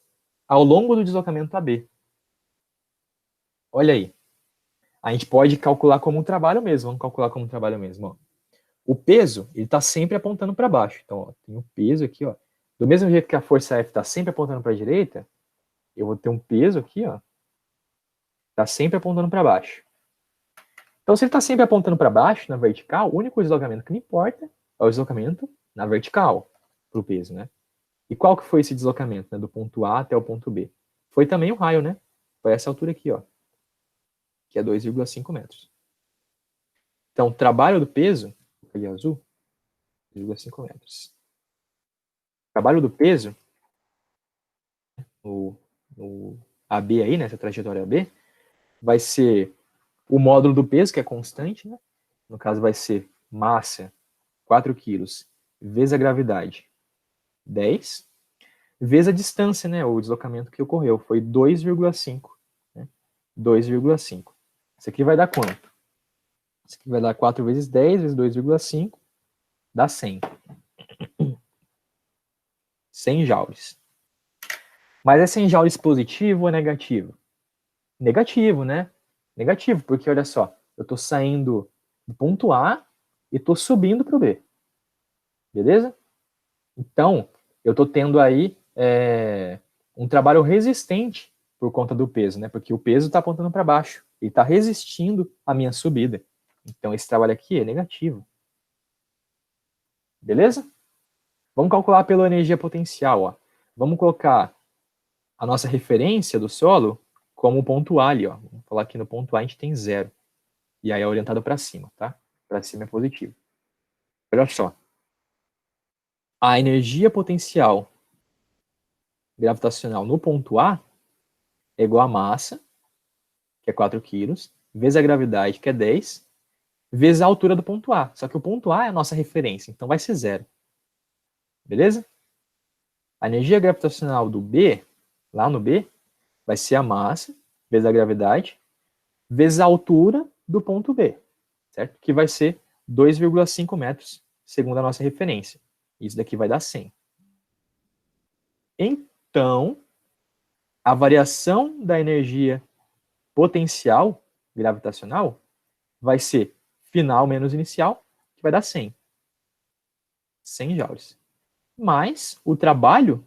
Speaker 2: ao longo do deslocamento AB. Olha aí. A gente pode calcular como um trabalho mesmo. Vamos calcular como um trabalho mesmo, ó. O peso, ele está sempre apontando para baixo. Então, ó, tem o peso aqui, ó. Do mesmo jeito que a força F está sempre apontando para a direita, eu vou ter um peso aqui, ó. Está sempre apontando para baixo. Então, se ele está sempre apontando para baixo, na vertical, o único deslocamento que me importa é o deslocamento na vertical, para o peso, né? E qual que foi esse deslocamento, né, do ponto A até o ponto B? Foi também o raio, né? Foi essa altura aqui, ó, que é 2,5 metros. Então, o trabalho do peso, ali azul, 2,5 metros. O trabalho do peso, no AB aí, nessa trajetória AB, vai ser o módulo do peso, que é constante, né? No caso, vai ser massa, 4 quilos, vezes a gravidade, 10, vezes a distância, né? O deslocamento que ocorreu, foi 2,5. Né? 2,5. Isso aqui vai dar quanto? Isso aqui vai dar 4 vezes 10 vezes 2,5, dá 100. 100 joules. Mas é 100 joules positivo ou negativo? Negativo, né? Negativo, porque olha só, eu estou saindo do ponto A e estou subindo para o B. Beleza? Então, eu estou tendo aí um trabalho resistente por conta do peso, né? Porque o peso está apontando para baixo e está resistindo à minha subida. Então, esse trabalho aqui é negativo. Beleza? Vamos calcular pela energia potencial, ó. Vamos colocar a nossa referência do solo como ponto A ali, ó. Vamos falar aqui no ponto A a gente tem 0. E aí é orientado para cima, tá? Para cima é positivo. Olha só. A energia potencial gravitacional no ponto A é igual a massa, que é 4 quilos, vezes a gravidade, que é 10, vezes a altura do ponto A. Só que o ponto A é a nossa referência, então vai ser 0. Beleza? A energia gravitacional do B, lá no B, vai ser a massa, vezes a gravidade, vezes a altura do ponto B, certo? Que vai ser 2,5 metros, segundo a nossa referência. Isso daqui vai dar 100. Então, a variação da energia potencial gravitacional vai ser final menos inicial, que vai dar 100. 100 joules. Mas o trabalho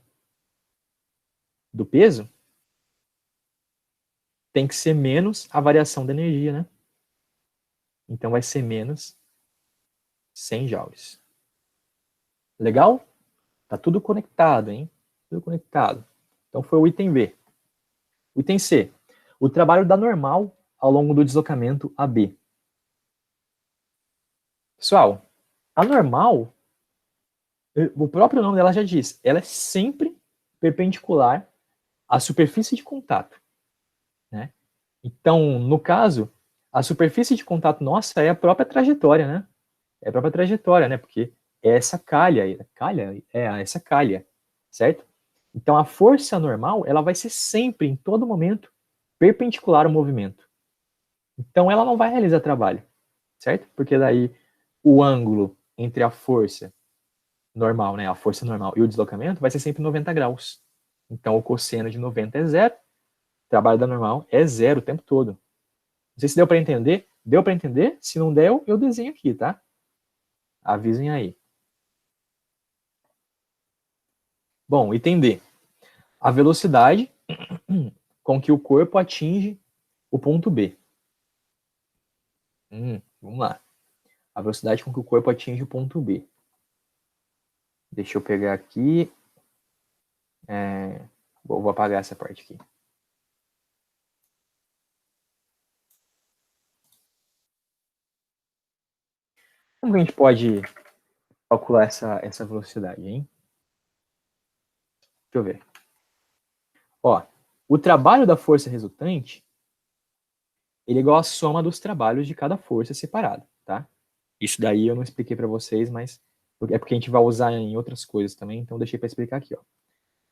Speaker 2: do peso tem que ser menos a variação da energia, né? Então vai ser menos 100 joules. Legal? Tá tudo conectado, hein? Tudo conectado. Então foi o item B. O item C. O trabalho da normal ao longo do deslocamento AB. Pessoal, a normal, o próprio nome dela já diz, ela é sempre perpendicular à superfície de contato. Né? Então, no caso, a superfície de contato nossa é a própria trajetória, né? É a própria trajetória, né? Porque é essa essa calha, certo? Então, a força normal, ela vai ser sempre, em todo momento, perpendicular ao movimento. Então, ela não vai realizar trabalho, certo? Porque daí o ângulo entre a força normal, né? A força normal e o deslocamento vai ser sempre 90 graus. Então, o cosseno de 90 é 0, o trabalho da normal é 0 o tempo todo. Não sei se deu para entender. Deu para entender? Se não deu, eu desenho aqui, tá? Avisem aí. Bom, item D. A velocidade com que o corpo atinge o ponto B. Vamos lá. A velocidade com que o corpo atinge o ponto B. Deixa eu pegar aqui. Vou apagar essa parte aqui. Como que a gente pode calcular essa velocidade, hein? Deixa eu ver. Ó, o trabalho da força resultante ele é igual à soma dos trabalhos de cada força separado, tá? Isso daí eu não expliquei para vocês, mas é porque a gente vai usar em outras coisas também, então deixei para explicar aqui, ó.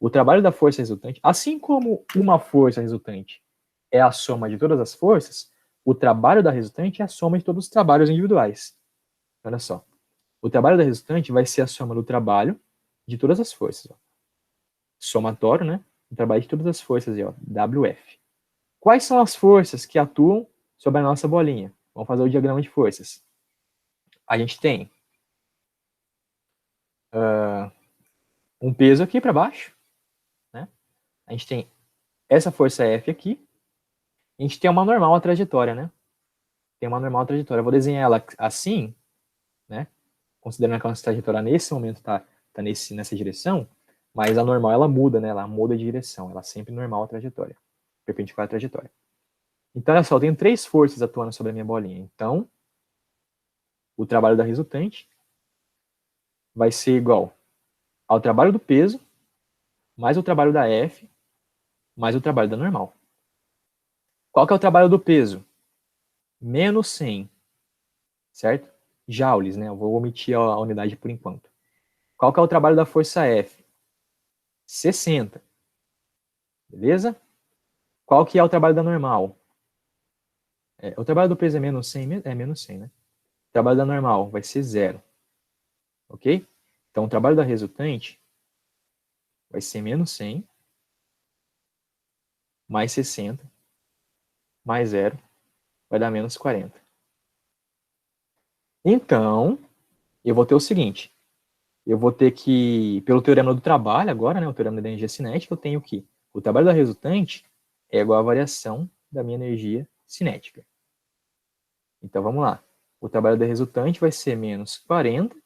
Speaker 2: O trabalho da força resultante, assim como uma força resultante é a soma de todas as forças, o trabalho da resultante é a soma de todos os trabalhos individuais. Olha só. O trabalho da resultante vai ser a soma do trabalho de todas as forças. Ó. Somatório, né? O trabalho de todas as forças, aí, ó, WF. Quais são as forças que atuam sobre a nossa bolinha? Vamos fazer o diagrama de forças. A gente tem um peso aqui para baixo, né? A gente tem essa força F aqui. A gente tem uma normal a trajetória, né? Tem uma normal trajetória. Eu vou desenhar ela assim, né? Considerando que a nossa trajetória nesse momento está nessa direção, mas a normal ela muda, né? Ela muda de direção. Ela é sempre normal a trajetória, perpendicular à trajetória. Então, olha só, eu tenho 3 forças atuando sobre a minha bolinha. Então, o trabalho da resultante vai ser igual ao trabalho do peso, mais o trabalho da F, mais o trabalho da normal. Qual que é o trabalho do peso? Menos 100, certo? Joules, né? Eu vou omitir a unidade por enquanto. Qual que é o trabalho da força F? 60. Beleza? Qual que é o trabalho da normal? O trabalho do peso é menos 100, menos 100, né? O trabalho da normal vai ser 0. Ok? Então, o trabalho da resultante vai ser menos 100, mais 60, mais 0, vai dar menos 40. Então, eu vou ter o seguinte. Eu vou ter que, pelo teorema do trabalho agora, né, o teorema da energia cinética, eu tenho que o trabalho da resultante é igual à variação da minha energia cinética. Então, vamos lá. O trabalho da resultante vai ser menos 40,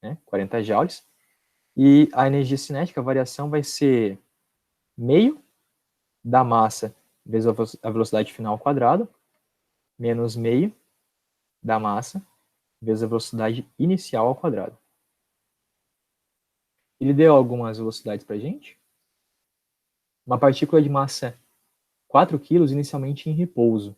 Speaker 2: né, 40 joules, e a energia cinética, a variação vai ser meio da massa vezes a velocidade final ao quadrado, menos meio da massa vezes a velocidade inicial ao quadrado. Ele deu algumas velocidades para a gente. Uma partícula de massa 4 kg inicialmente em repouso,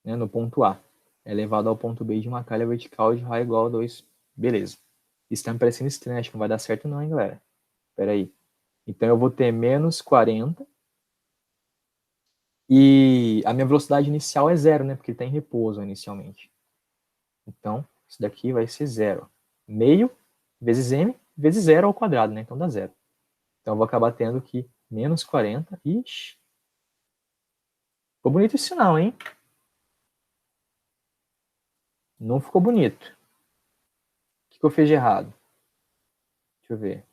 Speaker 2: né, no ponto A, é levado ao ponto B de uma calha vertical de raio igual a 2. Beleza. Isso está me parecendo estranho, acho que não vai dar certo não, hein, galera? Espera aí. Então eu vou ter menos 40 e a minha velocidade inicial é 0, né? Porque ele está em repouso inicialmente. Então, isso daqui vai ser 0. Meio vezes m vezes 0 ao quadrado, né? Então dá 0. Então eu vou acabar tendo que menos 40. Ixi. Ficou bonito esse sinal, hein? Não ficou bonito. O que eu fiz de errado? Deixa eu ver.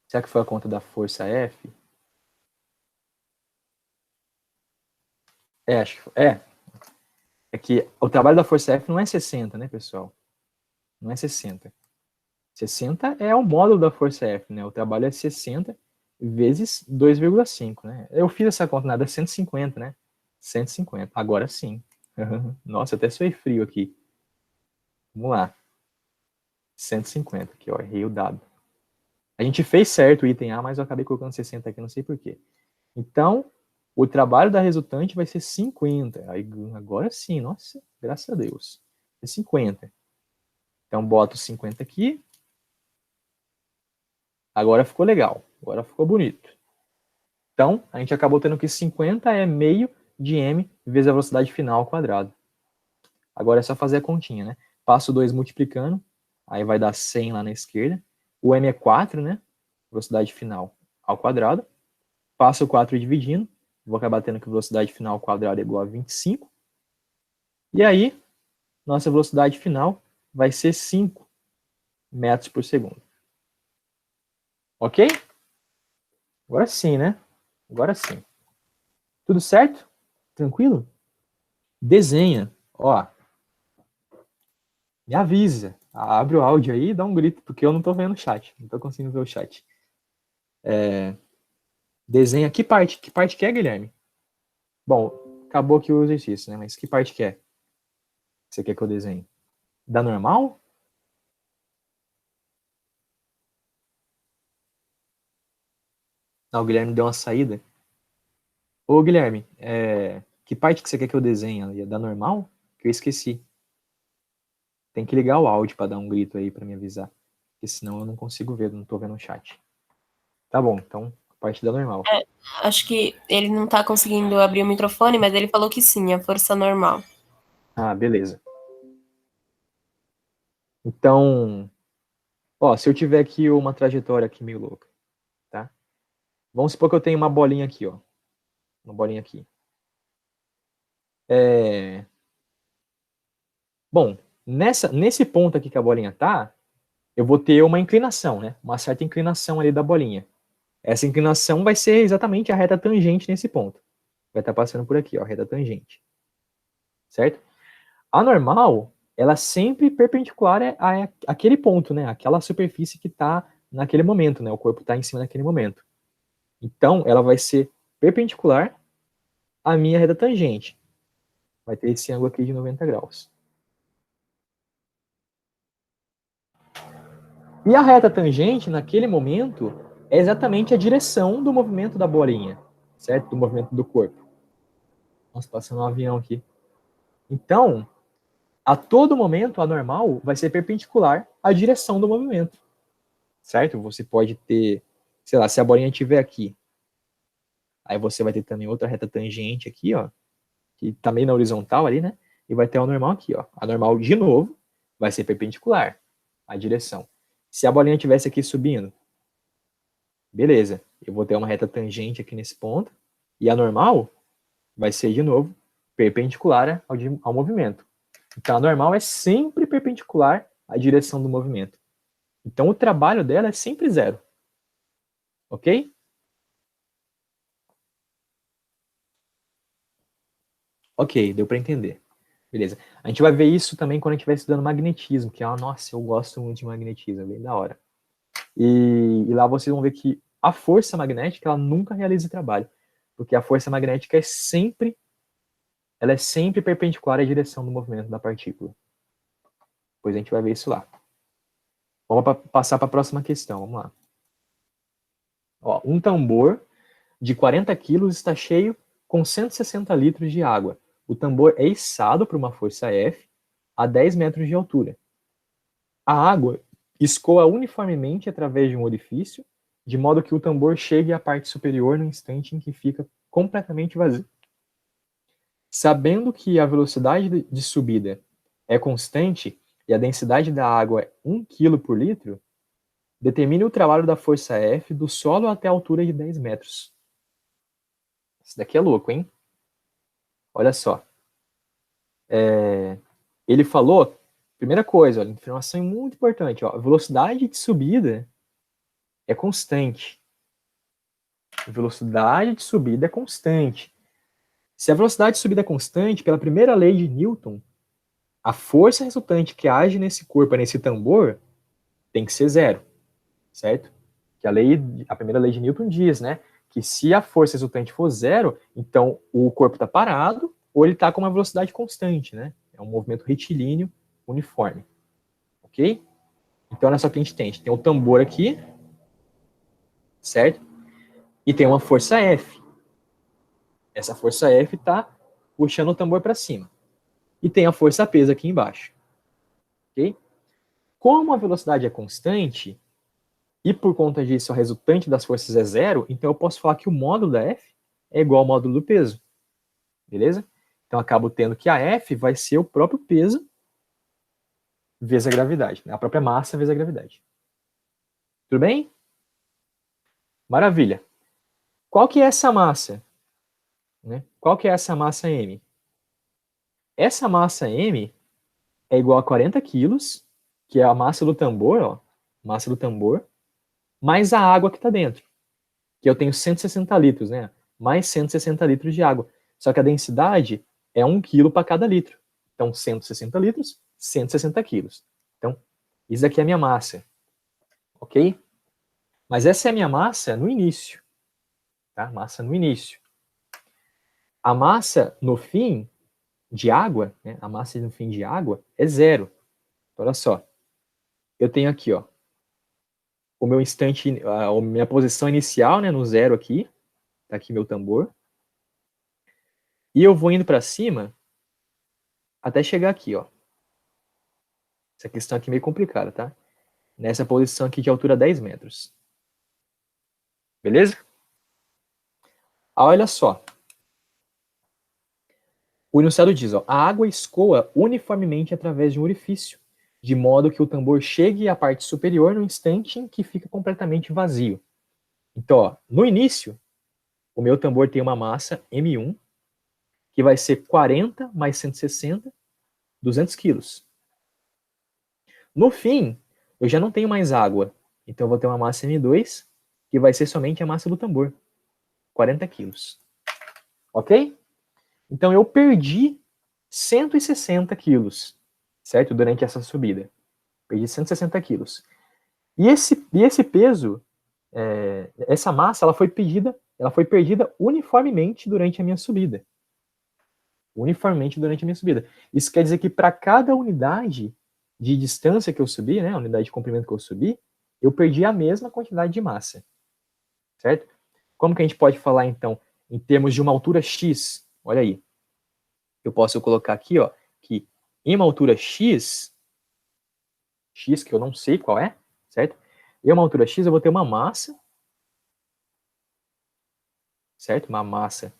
Speaker 2: Será que foi a conta da força F? Acho que foi. É que o trabalho da força F não é 60, né, pessoal? Não é 60. 60 é o módulo da força F, né? O trabalho é 60 vezes 2,5, né? Eu fiz essa conta, nada, é 150, né? 150. Agora sim. Nossa, até suei frio aqui. Vamos lá. 150 aqui, ó. Errei o dado. A gente fez certo o item A, mas eu acabei colocando 60 aqui, não sei porquê. Então, o trabalho da resultante vai ser 50. Aí, agora sim, nossa, graças a Deus. É 50. Então, boto 50 aqui. Agora ficou legal. Agora ficou bonito. Então, a gente acabou tendo que 50 é meio de m vezes a velocidade final ao quadrado. Agora é só fazer a continha, né? Passo 2 multiplicando, aí vai dar 100 lá na esquerda. O m é 4, né? Velocidade final ao quadrado. Passo o 4 dividindo, vou acabar tendo que velocidade final ao quadrado é igual a 25. E aí, nossa velocidade final vai ser 5 metros por segundo. Ok? Agora sim, né? Agora sim. Tudo certo? Tranquilo? Desenha. Ó, me avisa. Abre o áudio aí e dá um grito, porque eu não tô vendo o chat. Não tô conseguindo ver o chat. Desenha que parte? Que parte quer, Guilherme? Bom, acabou aqui o exercício, né? Mas que parte quer? Que você quer que eu desenhe? Da normal? Ah, o Guilherme deu uma saída. Ô, Guilherme, que parte que você quer que eu desenhe? Ali? Da normal? Que eu esqueci. Tem que ligar o áudio para dar um grito aí para me avisar. Porque senão eu não consigo ver, não tô vendo o chat. Tá bom, então, parte da normal.
Speaker 1: Acho que ele não tá conseguindo abrir o microfone, mas ele falou que sim, a força normal.
Speaker 2: Ah, beleza. Então, ó, se eu tiver aqui uma trajetória aqui meio louca, tá? Vamos supor que eu tenho uma bolinha aqui, ó. Uma bolinha aqui. Bom, nesse ponto aqui que a bolinha tá, eu vou ter uma inclinação, né? Uma certa inclinação ali da bolinha. Essa inclinação vai ser exatamente a reta tangente nesse ponto. Vai estar passando por aqui, ó, a reta tangente. Certo? A normal, ela é sempre perpendicular àquele ponto, né? Aquela superfície que está naquele momento, né? O corpo está em cima naquele momento. Então, ela vai ser perpendicular à minha reta tangente. Vai ter esse ângulo aqui de 90 graus. E a reta tangente, naquele momento, é exatamente a direção do movimento da bolinha, certo? Do movimento do corpo. Nossa, passando um avião aqui. Então, a todo momento, a normal vai ser perpendicular à direção do movimento, certo? Você pode ter, sei lá, se a bolinha estiver aqui, aí você vai ter também outra reta tangente aqui, ó, que tá meio na horizontal ali, né? E vai ter a normal aqui, ó. A normal, de novo, vai ser perpendicular à direção. Se a bolinha estivesse aqui subindo, beleza, eu vou ter uma reta tangente aqui nesse ponto, e a normal vai ser, de novo, perpendicular ao movimento. Então, a normal é sempre perpendicular à direção do movimento. Então, o trabalho dela é sempre zero. Ok? Ok, deu para entender. Beleza. A gente vai ver isso também quando a gente estiver estudando magnetismo, que é, nossa, eu gosto muito de magnetismo, é bem da hora. E lá vocês vão ver que a força magnética, ela nunca realiza trabalho, porque a força magnética ela é sempre perpendicular à direção do movimento da partícula. Depois a gente vai ver isso lá. Vamos passar para a próxima questão, vamos lá. Ó, um tambor de 40 quilos está cheio com 160 litros de água. O tambor é içado por uma força F a 10 metros de altura. A água escoa uniformemente através de um orifício, de modo que o tambor chegue à parte superior no instante em que fica completamente vazio. Sabendo que a velocidade de subida é constante e a densidade da água é 1 kg por litro, determine o trabalho da força F do solo até a altura de 10 metros. Isso daqui é louco, hein? Olha só. Ele falou, primeira coisa, olha, informação muito importante, ó, a velocidade de subida é constante. A velocidade de subida é constante. Se a velocidade de subida é constante, pela primeira lei de Newton, a força resultante que age nesse corpo, nesse tambor, tem que ser zero, certo? Que a primeira lei de Newton diz, né, que se a força resultante for zero, então o corpo está parado ou ele está com uma velocidade constante, né? É um movimento retilíneo uniforme, ok? Então olha só o que a gente tem. A gente tem o tambor aqui, certo? E tem uma força F. Essa força F está puxando o tambor para cima. E tem a força peso aqui embaixo, ok? Como a velocidade é constante, e por conta disso a resultante das forças é zero, então eu posso falar que o módulo da F é igual ao módulo do peso. Beleza? Então, eu acabo tendo que a F vai ser o próprio peso vezes a gravidade. Né? A própria massa vezes a gravidade. Tudo bem? Maravilha. Qual que é essa massa? Né? Qual que é essa massa M? Essa massa M é igual a 40 quilos, que é a massa do tambor, ó, massa do tambor, mais a água que está dentro, que eu tenho 160 litros, né? Mais 160 litros de água. Só que a densidade é 1 quilo para cada litro. Então, 160 litros, 160 quilos. Então, isso aqui é a minha massa. Ok? Mas essa é a minha massa no início. Tá? Massa no início. A massa no fim de água, né? A massa no fim de água é zero. Então, olha só. Eu tenho aqui, ó, o meu instante, a minha posição inicial, né, no zero aqui. Tá aqui meu tambor. E eu vou indo para cima até chegar aqui, ó. Essa questão aqui é meio complicada, tá? Nessa posição aqui de altura 10 metros. Beleza? Olha só. O enunciado diz, ó, a água escoa uniformemente através de um orifício, de modo que o tambor chegue à parte superior no instante em que fica completamente vazio. Então, ó, no início, o meu tambor tem uma massa M1, que vai ser 40 mais 160, 200 quilos. No fim, eu já não tenho mais água, então eu vou ter uma massa M2, que vai ser somente a massa do tambor, 40 quilos. Ok? Então eu perdi 160 quilos, certo? Durante essa subida. Perdi 160 quilos. E esse peso, essa massa, ela foi perdida uniformemente durante a minha subida. Uniformemente durante a minha subida. Isso quer dizer que para cada unidade de distância que eu subi, né, a unidade de comprimento que eu subi, eu perdi a mesma quantidade de massa. Certo? Como que a gente pode falar, então, em termos de uma altura x? Olha aí. Eu posso colocar aqui, ó, que em uma altura x, que eu não sei qual é, certo? Em uma altura x eu vou ter uma massa, certo? Uma massa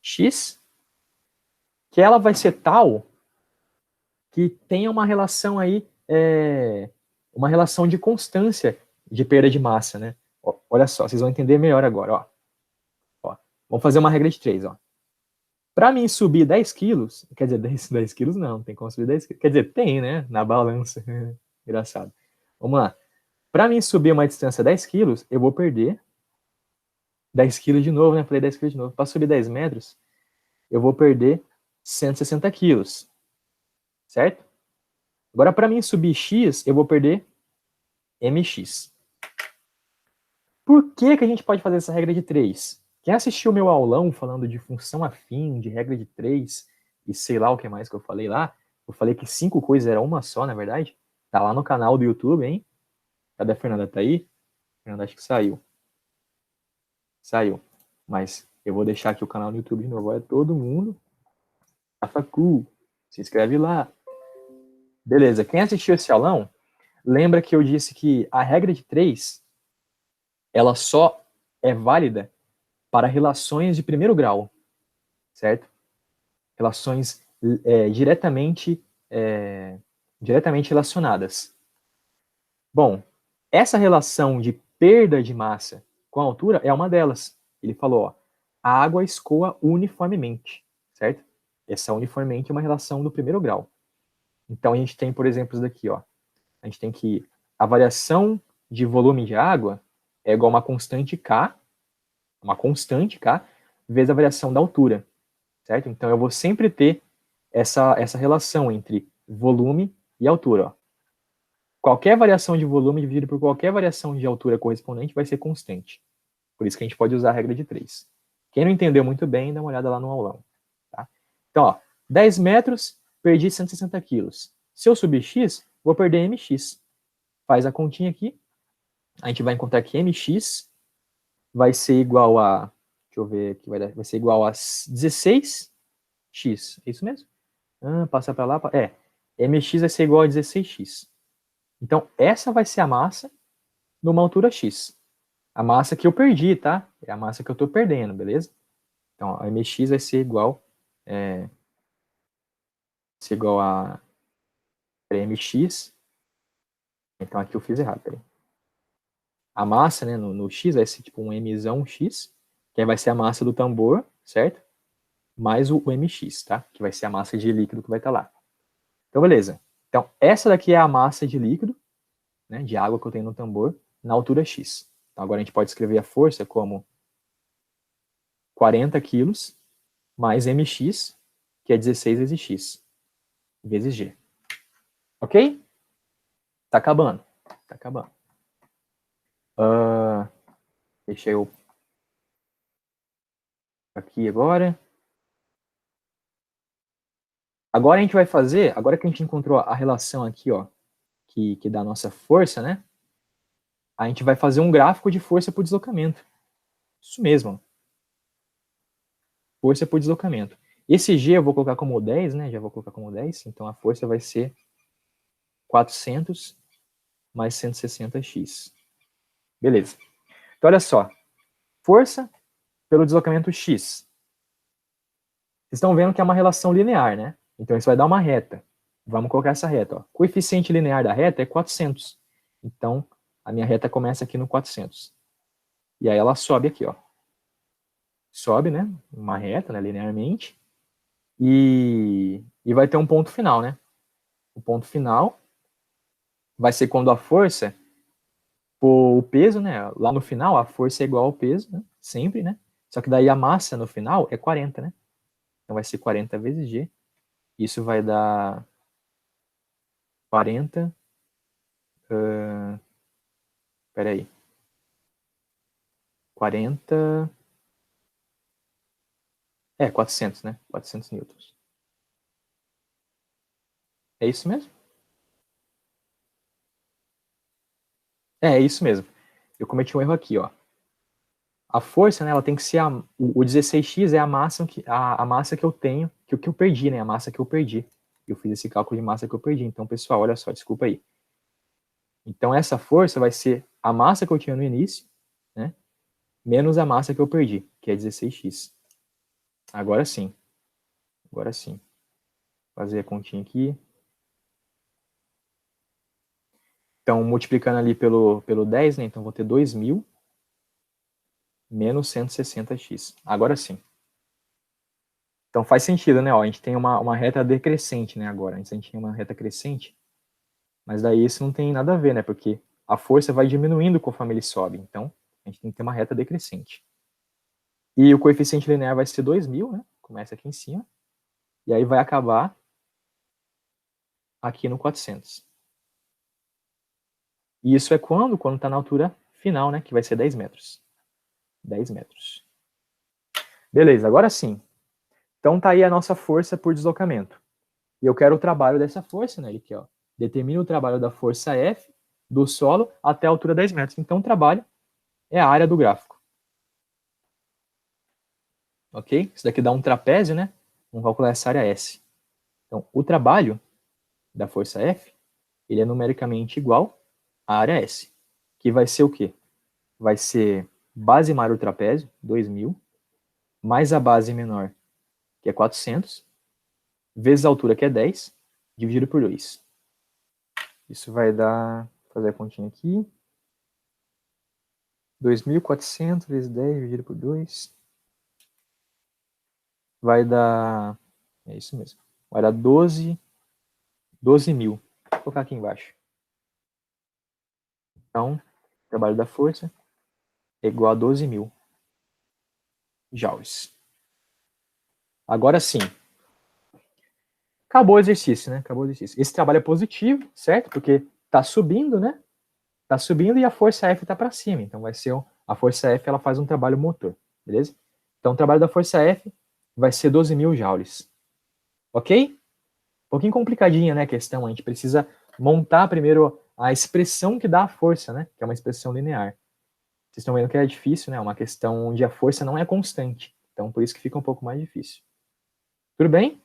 Speaker 2: x, que ela vai ser tal que tenha uma relação aí, uma relação de constância de perda de massa, né? Ó, olha só, vocês vão entender melhor agora, ó. Ó, vamos fazer uma regra de 3, ó. Para mim subir 10 quilos, quer dizer, 10 quilos não tem como subir 10 quilos. Quer dizer, tem, né? Na balança. Engraçado. Vamos lá. Para mim subir uma distância 10 quilos, eu vou perder 10 quilos de novo, né? Falei 10 quilos de novo. Para subir 10 metros, eu vou perder 160 quilos. Certo? Agora, para mim subir X, eu vou perder MX. Por que que a gente pode fazer essa regra de 3? Quem assistiu o meu aulão falando de função afim, de regra de 3, e sei lá o que mais que eu falei lá, eu falei que 5 coisas era uma só, na verdade. Tá lá no canal do YouTube, hein? Cadê a Fernanda? Tá aí? A Fernanda acho que saiu. Saiu. Mas eu vou deixar aqui o canal no YouTube de novo. Olha todo mundo. Afacu. Se inscreve lá. Beleza. Quem assistiu esse aulão, lembra que eu disse que a regra de 3, ela só é válida para relações de primeiro grau, certo? Relações diretamente relacionadas. Bom, essa relação de perda de massa com a altura é uma delas. Ele falou, ó, a água escoa uniformemente, certo? Essa uniformemente é uma relação do primeiro grau. Então a gente tem, por exemplo, isso daqui, ó. A gente tem que a variação de volume de água é igual a uma constante K, vezes a variação da altura, certo? Então eu vou sempre ter essa relação entre volume e altura, ó. Qualquer variação de volume dividido por qualquer variação de altura correspondente vai ser constante. Por isso que a gente pode usar a regra de 3. Quem não entendeu muito bem, dá uma olhada lá no aulão. Tá? Então, ó, 10 metros, perdi 160 quilos. Se eu subir x, vou perder mx. Faz a continha aqui. A gente vai encontrar que mx vai ser igual a... Deixa eu ver aqui, vai ser igual a 16x. É isso mesmo? Passa para lá. Mx vai ser igual a 16x. Então, essa vai ser a massa numa altura x. A massa que eu perdi, tá? É a massa que eu estou perdendo, beleza? Então, a mx vai ser igual, a mx. Então, aqui eu fiz errado, peraí. A massa, né, no x vai ser tipo um mzão x, que aí vai ser a massa do tambor, certo? Mais o mx, tá? Que vai ser a massa de líquido que vai estar lá. Então, beleza. Então, essa daqui é a massa de líquido, né, de água que eu tenho no tambor, na altura x. Então, agora a gente pode escrever a força como 40 quilos mais mx, que é 16 vezes x, vezes g. Ok? Tá acabando. Tá acabando. Deixa eu aqui agora. Agora a gente vai fazer, agora que a gente encontrou a relação aqui, ó, que dá a nossa força, né? a gente vai fazer um gráfico de força por deslocamento. Isso mesmo. Força por deslocamento. Esse G eu vou colocar como 10, né? Já vou colocar como 10. Então, a força vai ser 400 mais 160x. Beleza. Então, olha só. Força pelo deslocamento x. Vocês estão vendo que é uma relação linear, né? Então, isso vai dar uma reta. Vamos colocar essa reta. Ó. Coeficiente linear da reta é 400. Então, a minha reta começa aqui no 400. E aí ela sobe aqui, ó. Sobe, né? Uma reta, né? Linearmente. E vai ter um ponto final, né? O ponto final vai ser quando a força por o peso, né? Lá no final, a força é igual ao peso, né? Sempre, né? Só que daí a massa no final é 40, né? Então vai ser 40 vezes G. Isso vai dar 40. Peraí. 40. 400, né? 400 newtons. É isso mesmo? É isso mesmo. Eu cometi um erro aqui, ó. A força, né, ela tem que ser o 16x é a massa a massa que eu tenho, que eu perdi, né, a massa que eu perdi. Eu fiz esse cálculo de massa que eu perdi. Então, pessoal, olha só, desculpa aí. Então, essa força vai ser a massa que eu tinha no início, né, menos a massa que eu perdi, que é 16x. Agora sim. Agora sim. Vou fazer a continha aqui. Então, multiplicando ali pelo 10, né, então vou ter 2.000 menos 160x. Agora sim. Então faz sentido, né? Ó, a gente tem uma reta decrescente, né? Agora, antes a gente tinha uma reta crescente, mas daí isso não tem nada a ver, né? Porque a força vai diminuindo conforme ele sobe. Então, a gente tem que ter uma reta decrescente. E o coeficiente linear vai ser 2.000, né? Começa aqui em cima. E aí vai acabar aqui no 400. E isso é quando? Quando está na altura final, né? Que vai ser 10 metros. 10 metros. Beleza, agora sim. Então tá aí a nossa força por deslocamento. E eu quero o trabalho dessa força, né? Ele aqui, ó. Determina o trabalho da força F do solo até a altura 10 metros. Então, o trabalho é a área do gráfico. Ok? Isso daqui dá um trapézio, né? Vamos calcular essa área S. Então, o trabalho da força F, ele é numericamente igual à área S. Que vai ser o quê? Vai ser base maior do trapézio, 2.000, mais a base menor, que é 400, vezes a altura, que é 10, dividido por 2. Isso vai dar, vou fazer a continha aqui, 2.400 vezes 10 dividido por 2 vai dar, é isso mesmo, vai dar 12.000. Vou colocar aqui embaixo. Então, o trabalho da força é igual a 12.000 joules. Agora sim, acabou o exercício, né? Acabou o exercício. Esse trabalho é positivo, certo? Porque tá subindo, né? Tá subindo e a força F tá para cima. Então vai ser a força F, ela faz um trabalho motor, beleza? Então o trabalho da força F vai ser 12.000 joules. Ok? Um pouquinho complicadinha, né, a questão. A gente precisa montar primeiro a expressão que dá a força, né? Que é uma expressão linear. Vocês estão vendo que é difícil, né? É uma questão onde a força não é constante. Então, por isso que fica um pouco mais difícil. Tudo bem?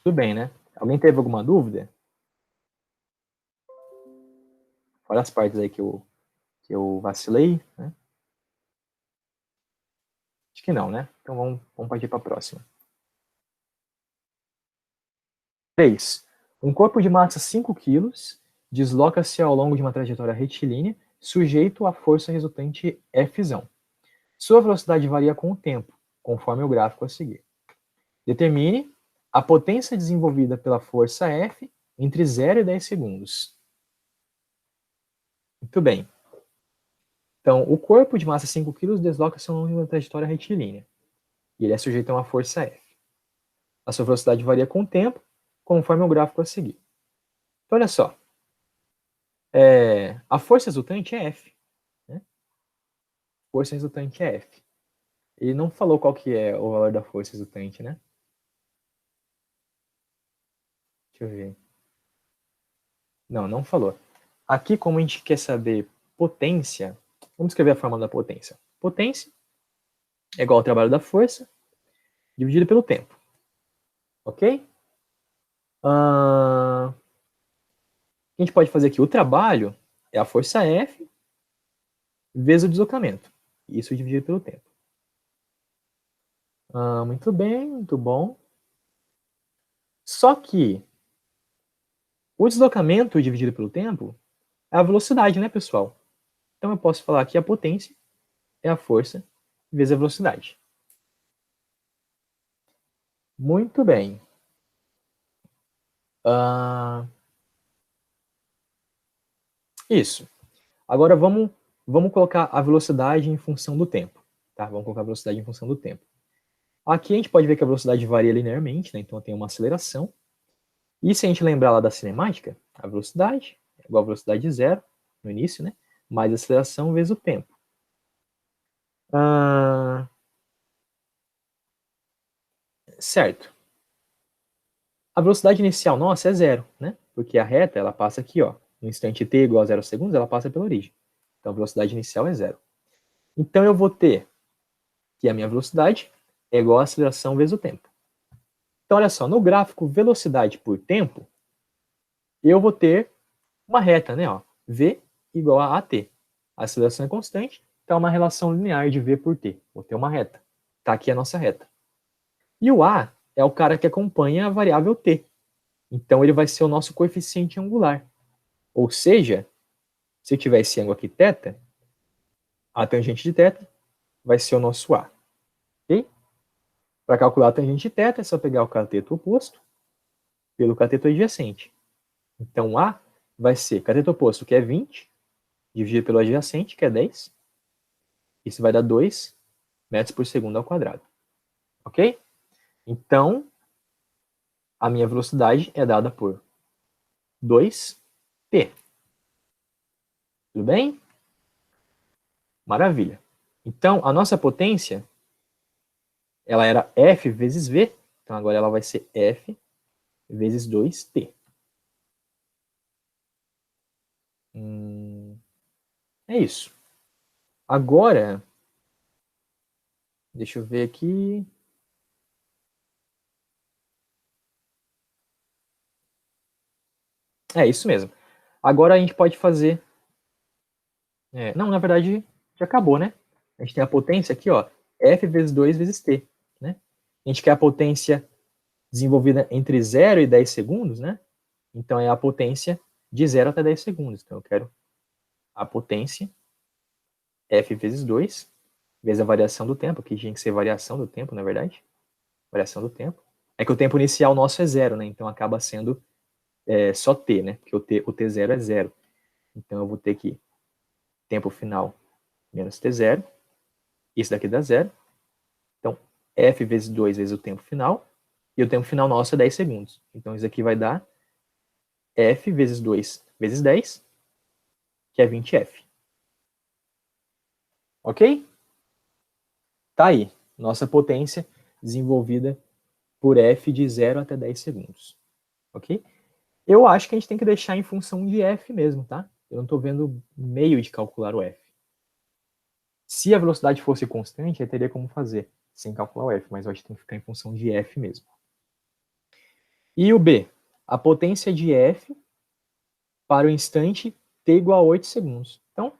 Speaker 2: Tudo bem, né? Alguém teve alguma dúvida? Olha as partes aí que eu vacilei, né? Acho que não, né? Então vamos partir para a próxima. 3. Um corpo de massa 5 kg desloca-se ao longo de uma trajetória retilínea sujeito à força resultante F. Sua velocidade varia com o tempo, conforme o gráfico a seguir. Determine a potência desenvolvida pela força F entre 0 e 10 segundos. Muito bem. Então, o corpo de massa 5 kg desloca-se ao longo de uma trajetória retilínea. E ele é sujeito a uma força F. A sua velocidade varia com o tempo, conforme o gráfico a seguir. Então, olha só. A força resultante é F. Né? Força resultante é F. Ele não falou qual que é o valor da força resultante, né? Deixa eu ver. Não, não falou. Aqui, como a gente quer saber potência, vamos escrever a fórmula da potência. Potência é igual ao trabalho da força dividido pelo tempo. Ok? O que a gente pode fazer aqui? O trabalho é a força F vezes o deslocamento. Isso dividido pelo tempo. Muito bem, muito bom. Só que o deslocamento dividido pelo tempo é a velocidade, né, pessoal? Então eu posso falar que a potência é a força vezes a velocidade. Muito bem. Isso. Agora vamos colocar a velocidade em função do tempo. Tá? Vamos colocar a velocidade em função do tempo. Aqui a gente pode ver que a velocidade varia linearmente, né? Então tem uma aceleração. E se a gente lembrar lá da cinemática, a velocidade é igual a velocidade de zero no início, né? Mais a aceleração vezes o tempo. Certo. A velocidade inicial nossa é zero, né? Porque a reta, ela passa aqui, ó. No instante t igual a 0 segundos, ela passa pela origem. Então a velocidade inicial é zero. Então eu vou ter que a minha velocidade é igual a aceleração vezes o tempo. Então olha só, no gráfico velocidade por tempo, eu vou ter uma reta, né? Ó, v igual a at. A aceleração é constante, então é uma relação linear de v por t. Vou ter uma reta. Tá aqui a nossa reta. E o a é o cara que acompanha a variável t. Então ele vai ser o nosso coeficiente angular. Ou seja, se eu tiver esse ângulo aqui, θ, a tangente de θ vai ser o nosso a. Ok? Para calcular a tangente de θ, é só pegar o cateto oposto pelo cateto adjacente. Então a vai ser cateto oposto, que é 20, dividido pelo adjacente, que é 10. Isso vai dar 2 metros por segundo ao quadrado. Ok? Então, a minha velocidade é dada por 2t. Tudo bem? Maravilha. Então, a nossa potência, ela era F vezes V, então agora ela vai ser F vezes 2t. É isso. Agora, deixa eu ver aqui. É isso mesmo. Agora a gente pode fazer... não, na verdade, já acabou, né? A gente tem a potência aqui, ó, F vezes 2 vezes t, né? A gente quer a potência desenvolvida entre 0 e 10 segundos, né? Então é a potência de 0 até 10 segundos. Então eu quero a potência F vezes 2 vezes a variação do tempo, que tinha que ser variação do tempo, na verdade. Variação do tempo. É que o tempo inicial nosso é 0, né? Então acaba sendo só t, né? Porque o t0 é 0. Então eu vou ter que tempo final menos t0. Isso daqui dá 0. Então, F vezes 2 vezes o tempo final. E o tempo final nosso é 10 segundos. Então isso aqui vai dar F vezes 2 vezes 10, que é 20F. Ok? Tá aí. Nossa potência desenvolvida por F de 0 até 10 segundos. Ok? Eu acho que a gente tem que deixar em função de F mesmo, tá? Eu não estou vendo meio de calcular o F. Se a velocidade fosse constante, eu teria como fazer sem calcular o F, mas eu acho que tem que ficar em função de F mesmo. E o B? A potência de F para o instante t igual a 8 segundos. Então,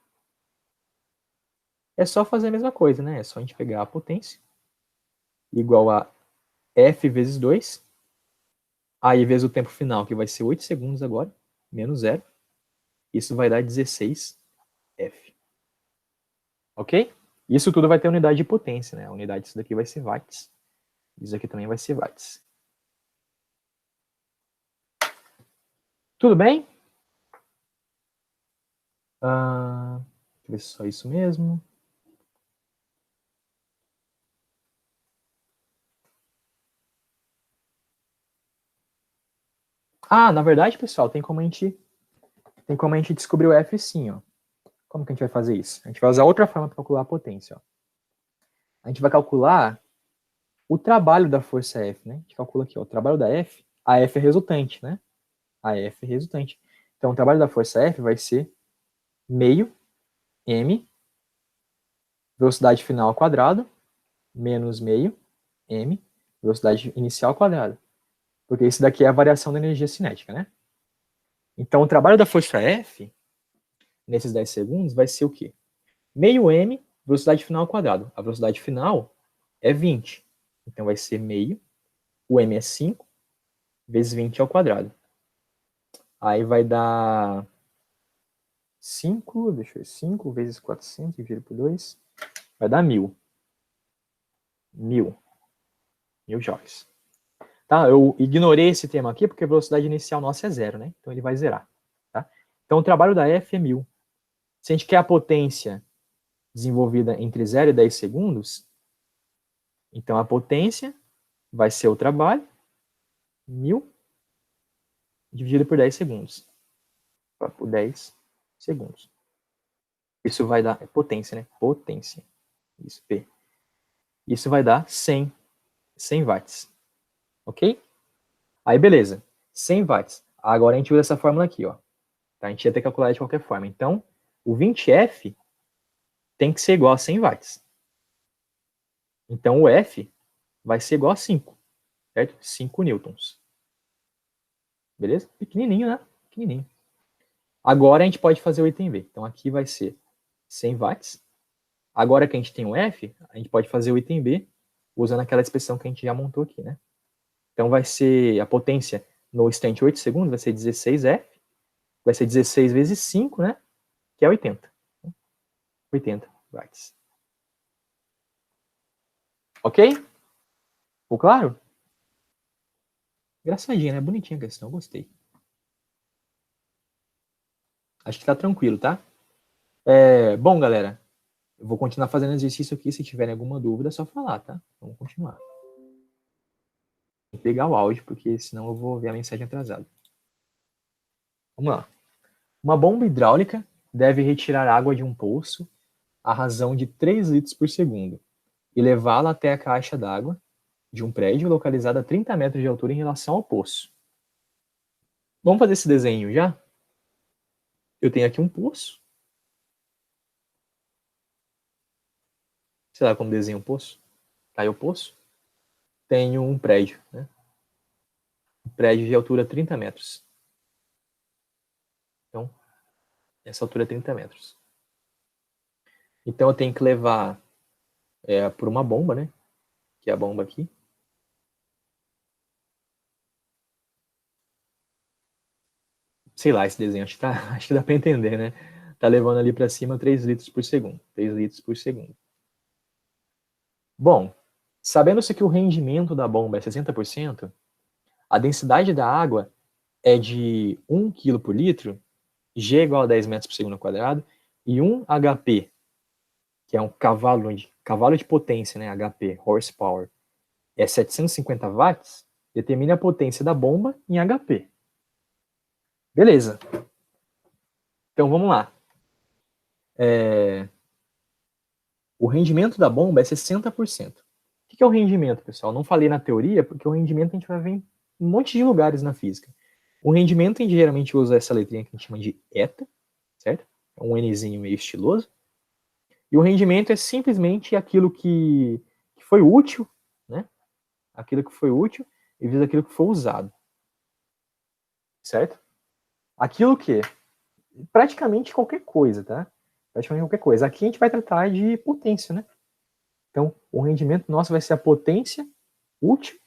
Speaker 2: é só fazer a mesma coisa, né? É só a gente pegar a potência igual a F vezes 2, aí vezes o tempo final, que vai ser 8 segundos agora, menos 0. Isso vai dar 16F. Ok? Isso tudo vai ter unidade de potência, né? A unidade disso daqui vai ser watts. Isso aqui também vai ser watts. Tudo bem? Deixa eu ver se é só isso mesmo. Na verdade, pessoal, tem como a gente descobrir o F sim, ó. Como que a gente vai fazer isso? A gente vai usar outra forma para calcular a potência, ó. A gente vai calcular o trabalho da força F, né? A gente calcula aqui, ó, o trabalho da F, a F é resultante, né? A F é resultante. Então, o trabalho da força F vai ser meio m, velocidade final ao quadrado, menos meio m, velocidade inicial ao quadrado. Porque isso daqui é a variação da energia cinética, né? Então, o trabalho da força F, nesses 10 segundos, vai ser o quê? Meio m, velocidade final ao quadrado. A velocidade final é 20. Então, vai ser meio, o m é 5, vezes 20 ao quadrado. Aí vai dar 5, deixa eu ver, 5 vezes 400 dividido por 2, vai dar 1.000. 1.000 joules. Tá? Eu ignorei esse termo aqui porque a velocidade inicial nossa é 0, né? Então ele vai zerar. Tá? Então o trabalho da F é 1.000. Se a gente quer a potência desenvolvida entre 0 e 10 segundos, então a potência vai ser o trabalho, 1.000, dividido por 10 segundos. Por 10 segundos. Isso vai dar, potência, né? Potência. Isso, P. Isso vai dar 100 watts. Ok? Aí, beleza. 100 watts. Agora a gente usa essa fórmula aqui, ó. Tá? A gente ia ter que calcular de qualquer forma. Então, o 20F tem que ser igual a 100 watts. Então, o F vai ser igual a 5. Certo? 5 newtons. Beleza? Pequenininho, né? Pequenininho. Agora a gente pode fazer o item B. Então, aqui vai ser 100 watts. Agora que a gente tem o F, a gente pode fazer o item B usando aquela expressão que a gente já montou aqui, né? Então, vai ser a potência no instante 8 segundos, vai ser 16F. Vai ser 16 vezes 5, né? Que é 80. 80 watts. Ok? Ficou claro? Engraçadinha, né? Bonitinha a questão, gostei. Acho que tá tranquilo, tá? Bom, galera, eu vou continuar fazendo exercício aqui. Se tiverem alguma dúvida, é só falar, tá? Vamos continuar. Vou pegar o áudio, porque senão eu vou ver a mensagem atrasada. Vamos lá. Uma bomba hidráulica deve retirar água de um poço à razão de 3 litros por segundo e levá-la até a caixa d'água de um prédio localizado a 30 metros de altura em relação ao poço. Vamos fazer esse desenho já? Eu tenho aqui um poço. Sei lá como desenho um poço. Tá aí o poço. Tenho um prédio, né? Um prédio de altura 30 metros. Então, essa altura é 30 metros. Então, eu tenho que levar por uma bomba, né? Que é a bomba aqui. Sei lá, esse desenho, acho que dá para entender, né? Tá levando ali para cima 3 litros por segundo. 3 litros por segundo. Bom, sabendo-se que o rendimento da bomba é 60%, a densidade da água é de 1 kg por litro, G é igual a 10 metros por segundo ao quadrado, e 1 HP, que é um cavalo de potência, né? HP, horsepower, é 750 watts, determine a potência da bomba em HP. Beleza. Então vamos lá. O rendimento da bomba é 60%. O que é o rendimento, pessoal? Não falei na teoria, porque o rendimento a gente vai ver em um monte de lugares na física. O rendimento a gente geralmente usa essa letrinha que a gente chama de eta, certo? É um Nzinho meio estiloso. E o rendimento é simplesmente aquilo que foi útil, né? Aquilo que foi útil e vezes aquilo que foi usado. Certo? Aquilo que praticamente qualquer coisa, tá? Praticamente qualquer coisa. Aqui a gente vai tratar de potência, né? Então, o rendimento nosso vai ser a potência útil,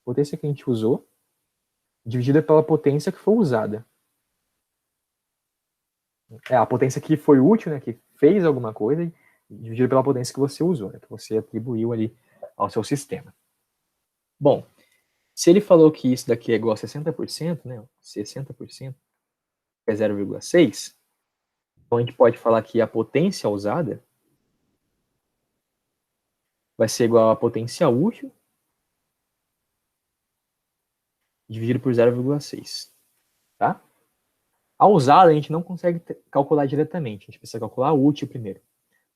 Speaker 2: potência que a gente usou, dividida pela potência que foi usada. É a potência que foi útil, né? Que fez alguma coisa, dividida pela potência que você usou, né, que você atribuiu ali ao seu sistema. Bom, se ele falou que isso daqui é igual a 60%, né? 60% é 0,6, então a gente pode falar que a potência usada vai ser igual à potência útil dividido por 0,6, tá? A usada a gente não consegue calcular diretamente, a gente precisa calcular a útil primeiro.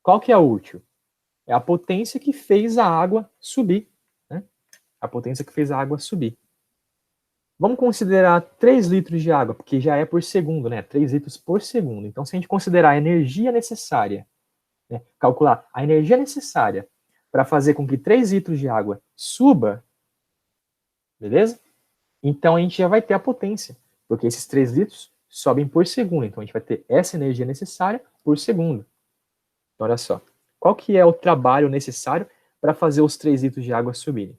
Speaker 2: Qual que é a útil? É a potência que fez a água subir, né? A potência que fez a água subir. Vamos considerar 3 litros de água, porque já é por segundo, né? 3 litros por segundo. Então, se a gente considerar a energia necessária, né? Calcular a energia necessária para fazer com que 3 litros de água suba, beleza? Então, a gente já vai ter a potência, porque esses 3 litros sobem por segundo. Então, a gente vai ter essa energia necessária por segundo. Então, olha só. Qual que é o trabalho necessário para fazer os 3 litros de água subirem?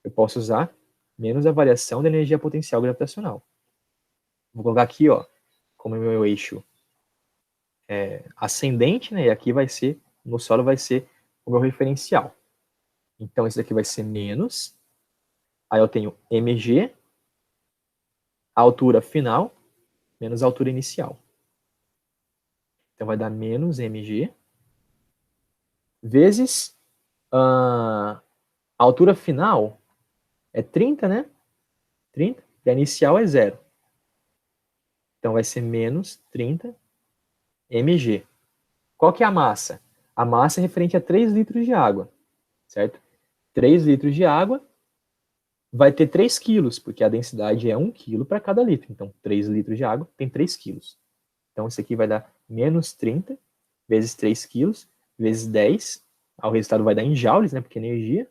Speaker 2: Eu posso usar menos a variação da energia potencial gravitacional. Vou colocar aqui, ó, como meu eixo ascendente, né? E aqui vai ser, no solo vai ser o meu referencial. Então, esse daqui vai ser menos. Aí eu tenho mg, a altura final, menos a altura inicial. Então, vai dar menos mg, vezes a altura final é 30, né? 30, e a inicial é 0. Então, vai ser menos 30 mg. Qual que é a massa? A massa é referente a 3 litros de água, certo? 3 litros de água vai ter 3 quilos, porque a densidade é 1 quilo para cada litro. Então, 3 litros de água tem 3 quilos. Então, isso aqui vai dar menos 30 vezes 3 quilos, vezes 10. O resultado vai dar em joules, né? Porque é energia.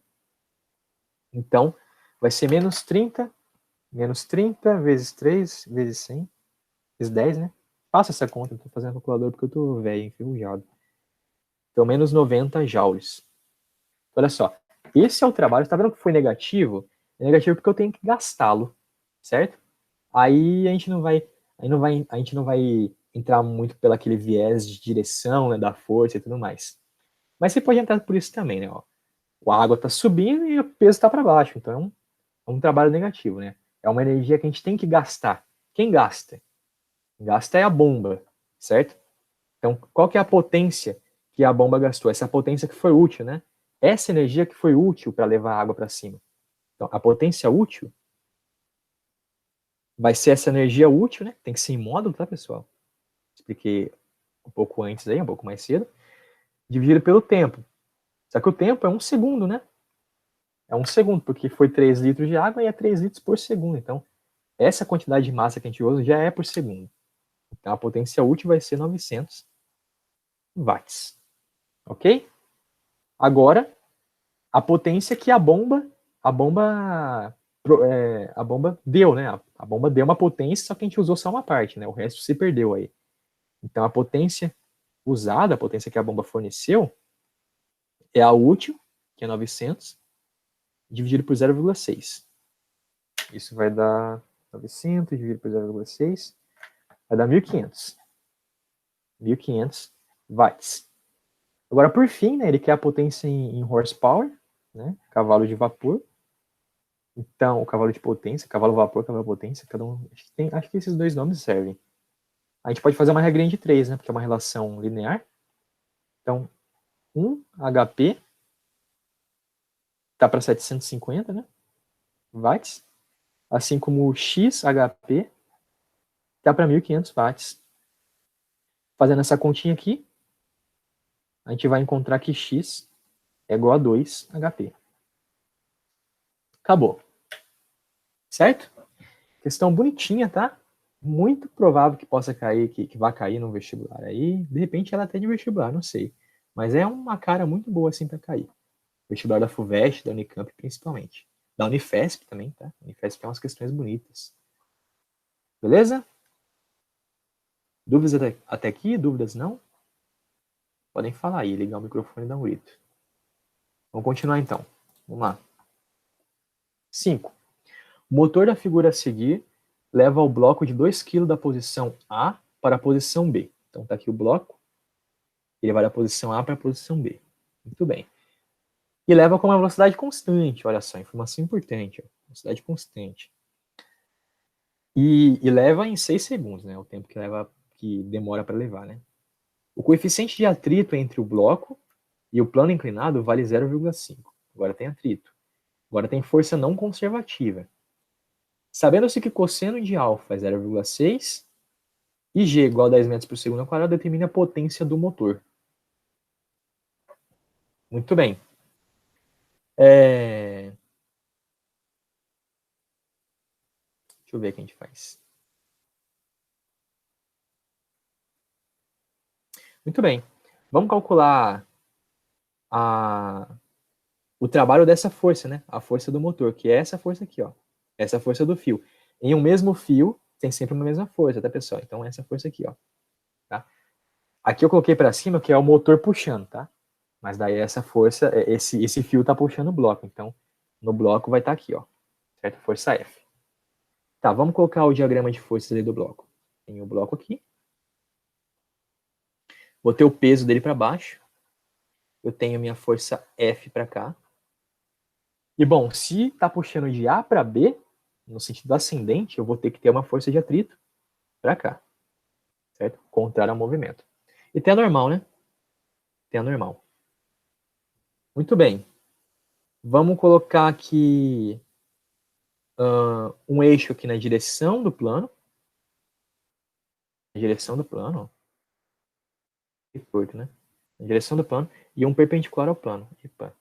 Speaker 2: Então, vai ser menos 30 vezes 3 vezes 100 vezes 10, né? Faça essa conta, não estou fazendo calculador porque eu estou velho, enferrujado. Então, menos 90 joules. Olha só, esse é o trabalho, tá vendo que foi negativo? É negativo porque eu tenho que gastá-lo, certo? Aí a gente não vai entrar muito pelo aquele viés de direção, né, da força e tudo mais. Mas você pode entrar por isso também, né? Ó. A água está subindo e o peso está para baixo, então é um trabalho negativo, né? É uma energia que a gente tem que gastar. Quem gasta? Gasta é a bomba, certo? Então, qual que é a potência que a bomba gastou? Essa potência que foi útil, né? Essa energia que foi útil para levar a água para cima. Então, a potência útil vai ser essa energia útil, né? Tem que ser em módulo, tá, pessoal? Expliquei um pouco antes aí, um pouco mais cedo. Dividido pelo tempo. Só que o tempo é 1 segundo, né? É 1 segundo, porque foi 3 litros de água e é 3 litros por segundo. Então, essa quantidade de massa que a gente usa já é por segundo. Então, a potência útil vai ser 900 watts. Ok? Agora, a potência que a bomba deu, né? A bomba deu uma potência, só que a gente usou só uma parte, né? O resto se perdeu aí. Então a potência usada, a potência que a bomba forneceu, é a útil, que é 900, dividido por 0,6. Isso vai dar 900 dividido por 0,6, vai dar 1.500. 1.500 watts. Agora, por fim, né, ele quer a potência em horsepower, né? Cavalo de vapor. Então, o cavalo de potência, cavalo vapor, cavalo potência, cada um. Acho que esses dois nomes servem. A gente pode fazer uma regrinha de 3, né? Porque é uma relação linear. Então, 1 HP tá para 750, né? Watts. Assim como o XHP tá para 1.500 watts. Fazendo essa continha aqui, a gente vai encontrar que X é igual a 2 HP. Acabou. Certo? Questão bonitinha, tá? Muito provável que possa cair, que vá cair no vestibular aí. De repente ela até de vestibular, não sei. Mas é uma cara muito boa assim para cair. Vestibular da FUVEST, da Unicamp principalmente. Da Unifesp também, tá? Unifesp tem umas questões bonitas. Beleza? Dúvidas até aqui? Dúvidas não? Podem falar aí, ligar o microfone e dar um grito. Vamos continuar então. Vamos lá. 5. O motor da figura a seguir leva o bloco de 2 kg da posição A para a posição B. Então tá aqui o bloco. Ele vai da posição A para a posição B. Muito bem. E leva com uma velocidade constante. Olha só, informação importante. Ó. Velocidade constante. E leva em 6 segundos, né? O tempo que demora para levar, né? O coeficiente de atrito entre o bloco e o plano inclinado vale 0,5. Agora tem atrito. Agora tem força não conservativa. Sabendo-se que cosseno de alfa é 0,6 e g igual a 10 metros por segundo ao quadrado, determina a potência do motor. Muito bem. Deixa eu ver o que a gente faz. Muito bem. Vamos calcular o trabalho dessa força, né? A força do motor, que é essa força aqui, ó. Essa força do fio. Em um mesmo fio, tem sempre uma mesma força, tá, pessoal? Então, essa força aqui, ó. Tá? Aqui eu coloquei para cima, que é o motor puxando, tá? Mas daí essa força, esse fio tá puxando o bloco. Então, no bloco vai estar aqui, ó. Certo? Força F. Tá, vamos colocar o diagrama de forças aí do bloco. Tem o bloco aqui. Botei o peso dele para baixo. Eu tenho a minha força F para cá. E, bom, se está puxando de A para B, no sentido ascendente, eu vou ter que ter uma força de atrito para cá. Certo? Contrário ao movimento. E tem a normal, né? Tem a normal. Muito bem. Vamos colocar aqui um eixo aqui na direção do plano. Na direção do plano. Que torto, né? Na direção do plano. E um perpendicular ao plano. Epa.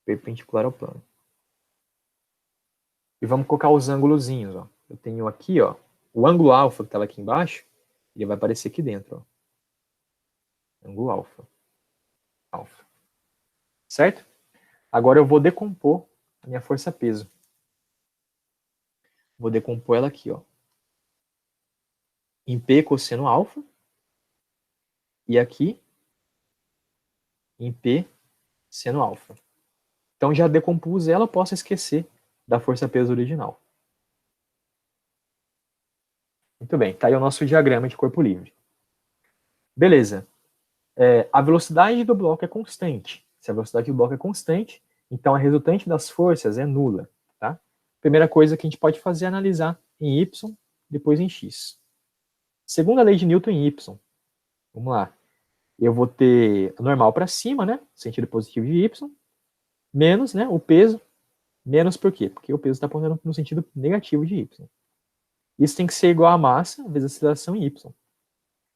Speaker 2: Perpendicular ao plano. E vamos colocar os ângulozinhos, ó. Eu tenho aqui, ó, o ângulo alfa que estava aqui embaixo, ele vai aparecer aqui dentro, ó. Ângulo alfa. Alfa. Certo? Agora eu vou decompor a minha força-peso. Vou decompor ela aqui, ó. Em P cosseno alfa. E aqui em P seno alfa. Então já decompus ela, posso esquecer da força-peso original. Muito bem, tá aí o nosso diagrama de corpo livre. Beleza. A velocidade do bloco é constante. Se a velocidade do bloco é constante, então a resultante das forças é nula. Tá? Primeira coisa que a gente pode fazer é analisar em Y, depois em X. Segunda lei de Newton em Y. Vamos lá. Eu vou ter normal para cima, né? Sentido positivo de Y, menos, né, o peso. Menos por quê? Porque o peso está apontando no sentido negativo de Y. Isso tem que ser igual a massa vezes a aceleração em Y.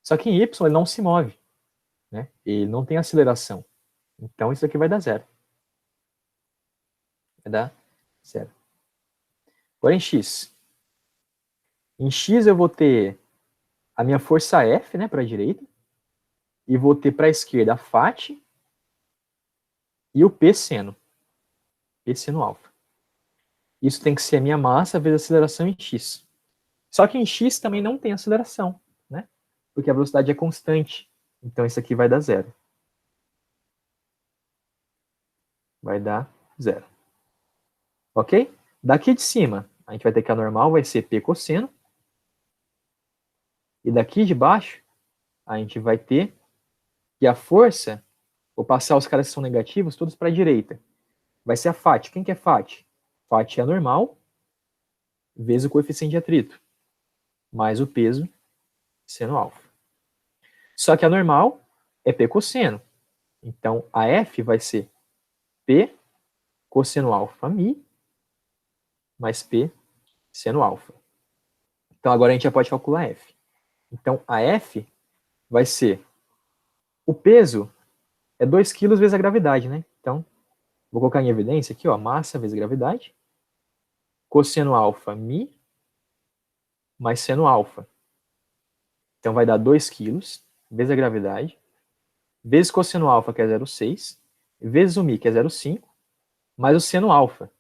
Speaker 2: Só que em Y ele não se move. Né? Ele não tem aceleração. Então isso aqui vai dar zero. Vai dar zero. Agora em X. Em X eu vou ter a minha força F, né, para a direita. E vou ter para a esquerda a FAT e o P seno. P seno alfa. Isso tem que ser a minha massa vezes a aceleração em X. Só que em X também não tem aceleração, né? Porque a velocidade é constante. Então isso aqui vai dar zero. Vai dar zero. Ok? Daqui de cima, a gente vai ter que a normal vai ser P cosseno. E daqui de baixo, a gente vai ter que a força, vou passar os caras que são negativos todos para a direita. Vai ser a FAT. Quem que é FAT? FAT é a normal vezes o coeficiente de atrito, mais o peso seno alfa. Só que a normal é P cosseno. Então, a F vai ser P cosseno alfa mi mais P seno alfa. Então, agora a gente já pode calcular F. Então, a F vai ser... O peso é 2 kg vezes a gravidade, né? Então, vou colocar em evidência aqui, ó, massa vezes gravidade. Cosseno alfa mi mais seno alfa. Então, vai dar 2 kg vezes a gravidade, vezes cosseno alfa, que é 0,6, vezes o mi, que é 0,5, mais o seno alfa.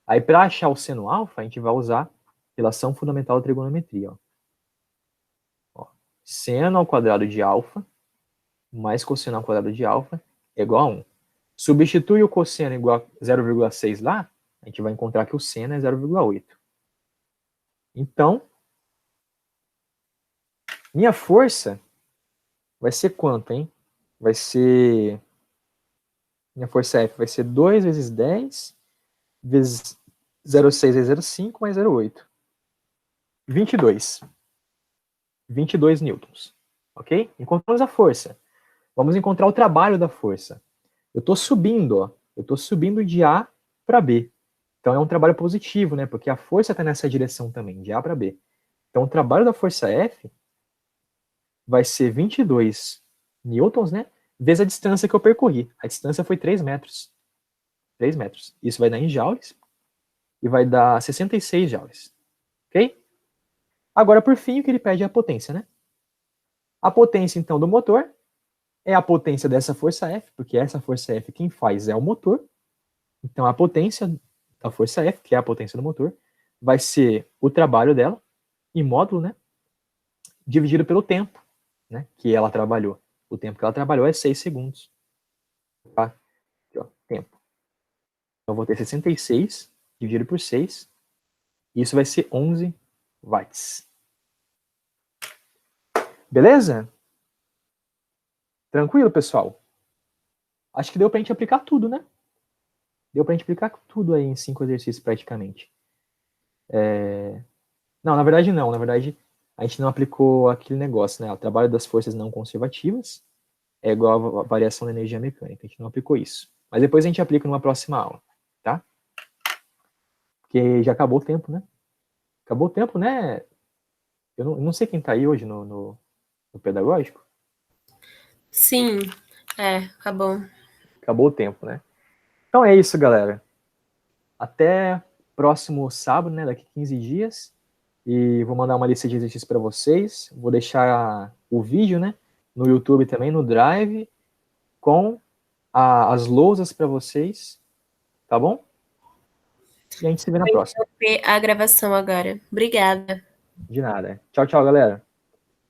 Speaker 2: Aí, para achar o seno alfa, a gente vai usar relação fundamental da trigonometria. Ó, seno ao quadrado de alfa mais cosseno ao quadrado de alfa é igual a 1. Substitui o cosseno igual a 0,6 lá, a gente vai encontrar que o seno é 0,8. Então, minha força vai ser quanto, hein? Vai ser... Minha força F vai ser 2 vezes 10 vezes 0,6 vezes 0,5 mais 0,8. 22. 22 newtons. Ok? Encontramos a força. Vamos encontrar o trabalho da força. Eu estou subindo, ó. Eu estou subindo de A para B. Então é um trabalho positivo, né? Porque a força está nessa direção também, de A para B. Então o trabalho da força F vai ser 22 newtons, né? Vezes a distância que eu percorri. A distância foi 3 metros. 3 metros. Isso vai dar em joules. E vai dar 66 joules. ok? Agora, por fim, o que ele pede é a potência, né? A potência, então, do motor é a potência dessa força F, porque essa força F quem faz é o motor. Então, a potência da força F, que é a potência do motor, vai ser o trabalho dela, em módulo, né? Dividido pelo tempo, né? Que ela trabalhou. O tempo que ela trabalhou é 6 segundos. Tá? Aqui, ó, tempo. Então, eu vou ter 66 dividido por 6. Isso vai ser 11 watts. Beleza? Tranquilo, pessoal? Acho que deu pra gente aplicar tudo, né? Deu pra gente aplicar tudo aí em 5 exercícios praticamente. Não, na verdade não. Na verdade, a gente não aplicou aquele negócio, né? O trabalho das forças não conservativas é igual a variação da energia mecânica. A gente não aplicou isso. Mas depois a gente aplica numa próxima aula, tá? Porque já acabou o tempo, né? Acabou o tempo, né? Eu não sei quem tá aí hoje no pedagógico.
Speaker 1: Sim, acabou.
Speaker 2: Acabou o tempo, né? Então é isso, galera. Até próximo sábado, né? Daqui 15 dias. E vou mandar uma lista de exercícios para vocês. Vou deixar o vídeo, né? No YouTube também, no Drive, com as lousas para vocês. Tá bom? E a gente se vê na
Speaker 1: Vou
Speaker 2: próxima.
Speaker 1: interromper a gravação agora. Obrigada.
Speaker 2: De nada. Tchau, tchau, galera.